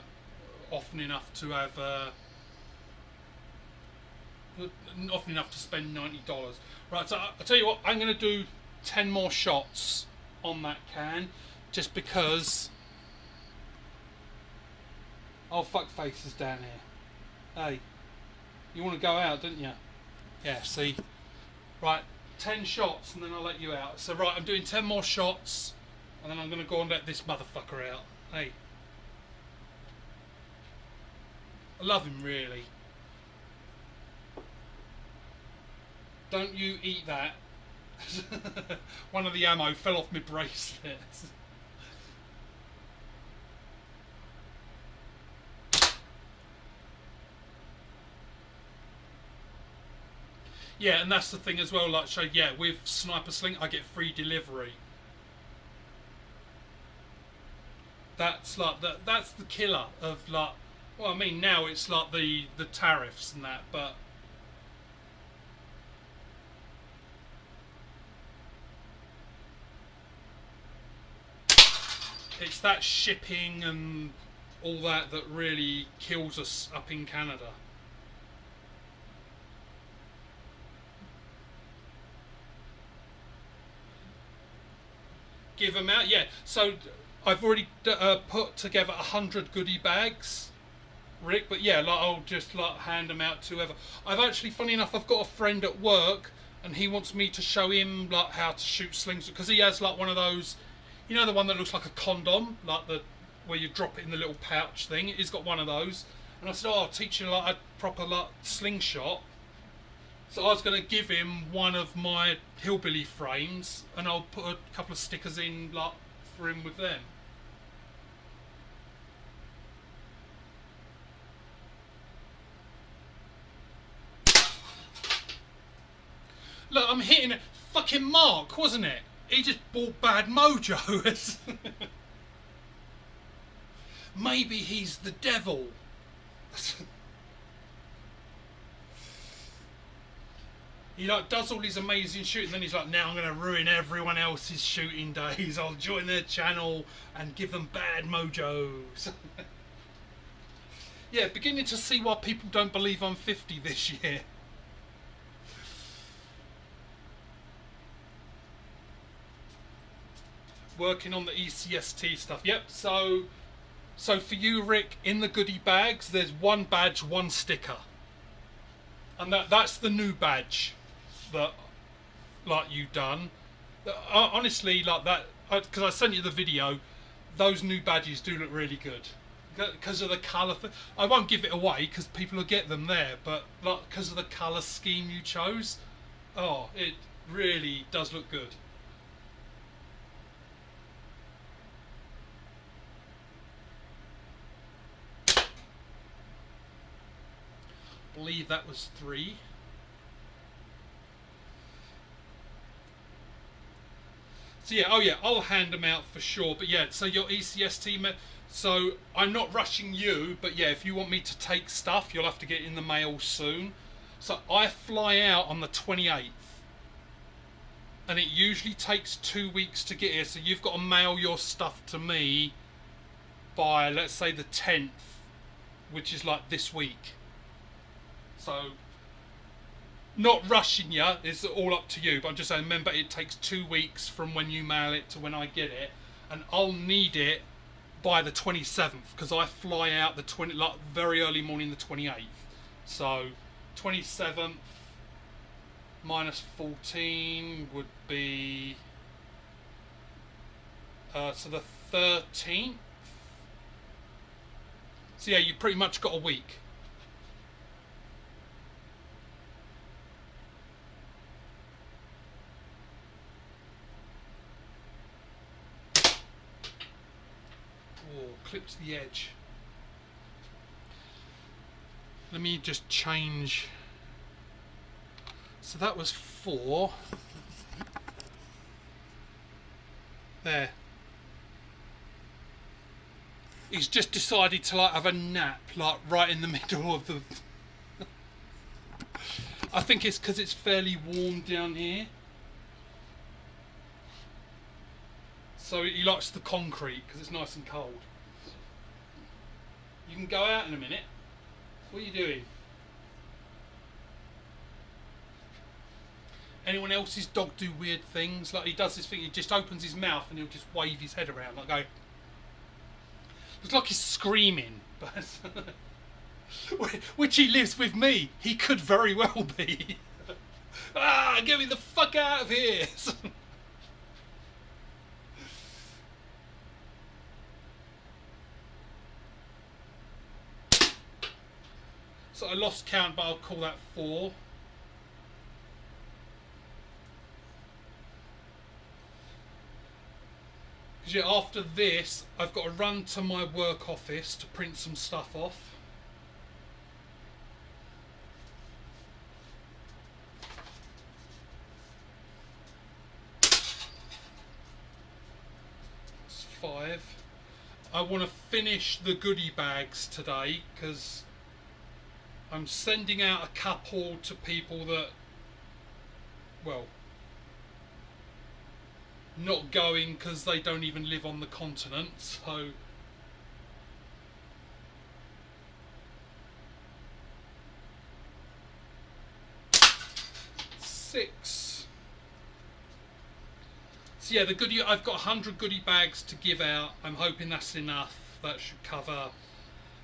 often enough to have, often enough to spend $90. Right, so I'll tell you what, I'm going to do 10 more shots on that can, just because. Oh, fuckface is down here. Hey, you want to go out, don't you? Yeah, see. Right, 10 shots and then I'll let you out. So right, I'm doing 10 more shots and then I'm going to go and let this motherfucker out. Hey. I love him, really. Don't you eat that. One of the ammo fell off my bracelet. Yeah, and that's the thing as well, like, so yeah, with Sniper Sling I get free delivery. That's like that's the killer of, like, well, I mean now it's like the tariffs and that, but it's that shipping and all that that really kills us up in Canada. Give them out, yeah. So I've already put together 100 goodie bags, Rick. But yeah, like I'll just like hand them out to whoever. I've actually, funny enough, I've got a friend at work, and he wants me to show him like how to shoot slings, because he has like one of those, you know, the one that looks like a condom, like the where you drop it in the little pouch thing. He's got one of those, and I said, "Oh, I'll teach you like a proper like slingshot." So I was going to give him one of my hillbilly frames, and I'll put a couple of stickers in like for him with them. Look, I'm hitting a fucking mark, wasn't it? He just bought bad mojo. Maybe he's the devil. He like does all these amazing shooting, then he's like, now I'm going to ruin everyone else's shooting days. I'll join their channel and give them bad mojos. Yeah, beginning to see why people don't believe I'm 50 this year. Working on the ECST stuff. Yep, so for you, Rick, in the goodie bags, there's one badge, one sticker. And that's the new badge that like you done. Honestly, like that, because I sent you the video, those new badges do look really good because of the colour. I won't give it away because people will get them there, but like because of the colour scheme you chose, oh, it really does look good. believe that was 3. So yeah, oh yeah, I'll hand them out for sure. But yeah, so your ECST, so I'm not rushing you, but yeah, if you want me to take stuff, you'll have to get it in the mail soon. So I fly out on the 28th, and it usually takes 2 weeks to get here. So you've got to mail your stuff to me by, let's say, the 10th, which is like this week. So not rushing you, it's all up to you, but I'm just saying, remember, it takes 2 weeks from when you mail it to when I get it, and I'll need it by the 27th, because I fly out the very early morning, the 28th. So 27th minus 14 would be so the 13th. So yeah, you pretty much got a week. Clip to the edge. Let me just change. So that was 4. There. He's just decided to like have a nap, like right in the middle of the. I think it's because it's fairly warm down here. So he likes the concrete because it's nice and cold. You can go out in a minute. What are you doing? Anyone else's dog do weird things? Like he does this thing, he just opens his mouth and he'll just wave his head around, like go. Looks like he's screaming, but which he lives with me. He could very well be. Ah, get me the fuck out of here! So I lost count, but I'll call that 4. Because yeah, after this, I've got to run to my work office to print some stuff off. That's 5. I want to finish the goodie bags today, because I'm sending out a couple to people that, well, not going because they don't even live on the continent, so six. So yeah, the goodie, I've got 100 goodie bags to give out. I'm hoping that's enough. That should cover,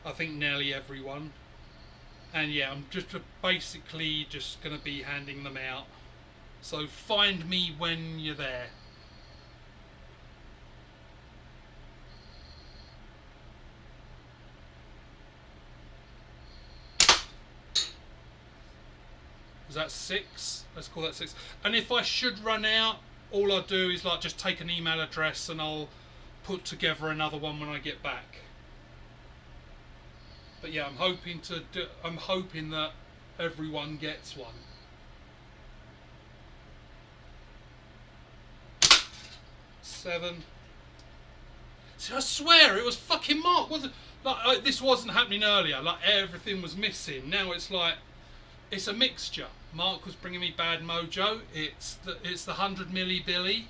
I think, nearly everyone. And yeah, I'm just basically just going to be handing them out. So find me when you're there. Is that 6? Let's call that 6. And if I should run out, all I'll do is like just take an email address and I'll put together another one when I get back. But yeah, I'm hoping that everyone gets one. 7. See, I swear it was fucking Mark, wasn't like this wasn't happening earlier. Like everything was missing. Now it's like it's a mixture. Mark was bringing me bad mojo. It's the 100 milli Billy.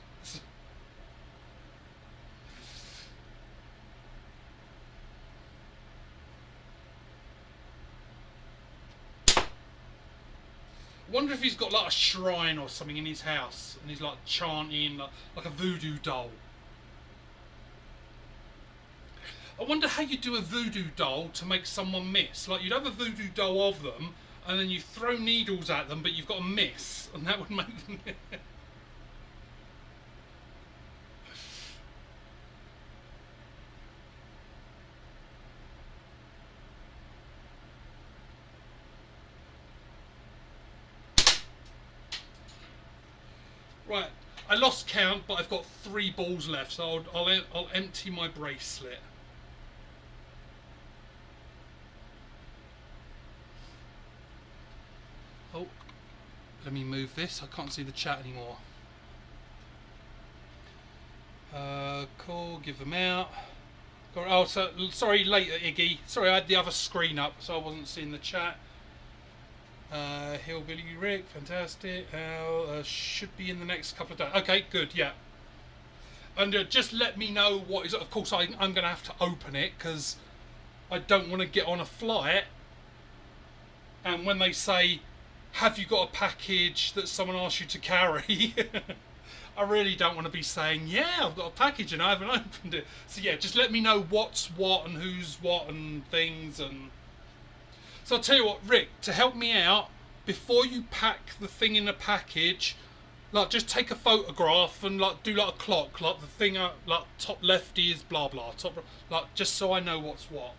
I wonder if he's got like a shrine or something in his house and he's like chanting like a voodoo doll. I wonder how you do a voodoo doll to make someone miss. Like you'd have a voodoo doll of them and then you throw needles at them, but you've got to miss, and that would make them. Right, I lost count, but I've got 3 balls left, so I'll empty my bracelet. Let me move this. I can't see the chat anymore. Cool. Give them out. Oh, so sorry, later, Iggy. Sorry, I had the other screen up, so I wasn't seeing the chat. Hillbilly Rick, fantastic. Should be in the next couple of days. Okay, good. Yeah. And just let me know what is. Of course, I'm going to have to open it because I don't want to get on a flight. And when they say, "Have you got a package that someone asked you to carry?" I really don't want to be saying, "Yeah, I've got a package and I haven't opened it." So yeah, just let me know what's what and who's what and things. And so I'll tell you what, Rick, to help me out, before you pack the thing in the package, like just take a photograph and like do like a clock, like the thing like top left is blah blah, top like just so I know what's what.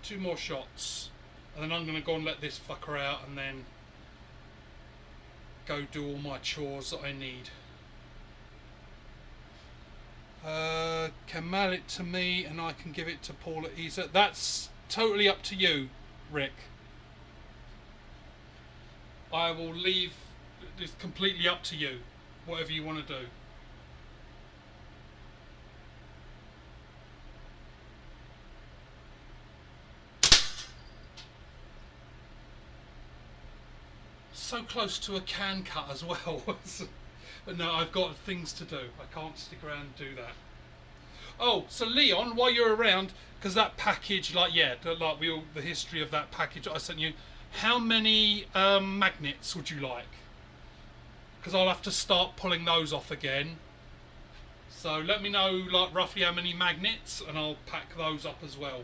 Two more shots, and then I'm gonna go and let this fucker out, and then go do all my chores that I need. Can mail it to me and I can give it to Paul at Isa. That's totally up to you, Rick. I will leave. It's completely up to you. Whatever you want to do. So close to a can cut as well. But no, I've got things to do. I can't stick around and do that. Oh, so Leon, while you're around, because that package, like yeah, like the history of that package I sent you. How many magnets would you like? Because I'll have to start pulling those off again. So let me know like roughly how many magnets, and I'll pack those up as well.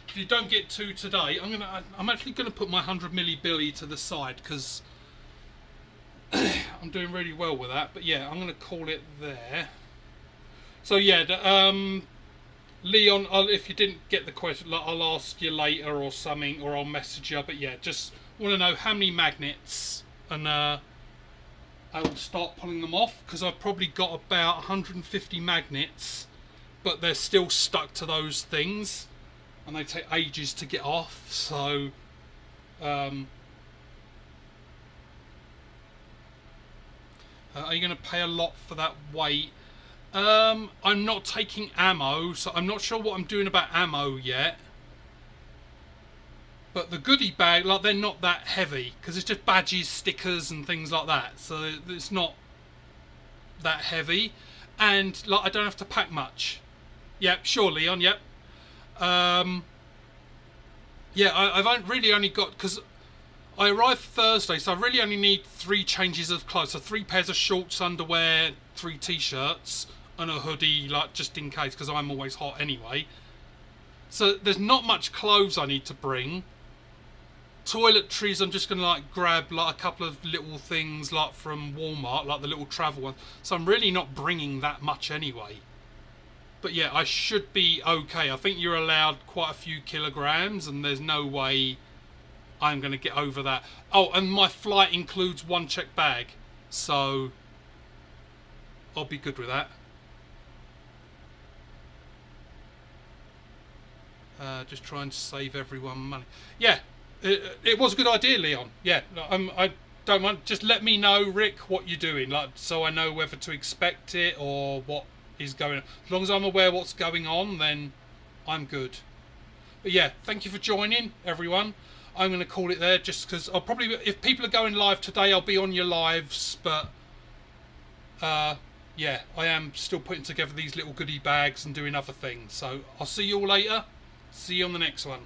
If you don't get two today, I'm actually gonna put my 100 milli Billy to the side because I'm doing really well with that. But yeah, I'm gonna call it there. So yeah, Leon, if you didn't get the question, I'll ask you later or something, or I'll message you. But yeah, just want to know how many magnets, and I will start pulling them off because I've probably got about 150 magnets, but they're still stuck to those things. And they take ages to get off, so are you going to pay a lot for that weight? I'm not taking ammo, so I'm not sure what I'm doing about ammo yet. But the goodie bag, like they're not that heavy because it's just badges, stickers, and things like that. So it's not that heavy, and like I don't have to pack much. Yep, sure, Leon. Yep. Yeah, I've really only got, because I arrived Thursday, so I really only need 3 changes of clothes. So 3 pairs of shorts, underwear, 3 t-shirts, and a hoodie, like just in case, because I'm always hot anyway. So there's not much clothes I need to bring. Toiletries, I'm just going to like grab like a couple of little things like from Walmart, like the little travel ones. So I'm really not bringing that much anyway. But yeah, I should be okay. I think you're allowed quite a few kilograms, and there's no way I'm going to get over that. Oh, and my flight includes 1 checked bag, so I'll be good with that. Just trying to save everyone money. Yeah, it was a good idea, Leon. Yeah, I don't want. Just let me know, Rick, what you're doing, like so I know whether to expect it or what is going on. As long as I'm aware what's going on, then I'm good. But yeah, thank you for joining, everyone. I'm going to call it there just because I'll probably, if people are going live today, I'll be on your lives. But yeah, I am still putting together these little goodie bags and doing other things. So I'll see you all later. See you on the next one.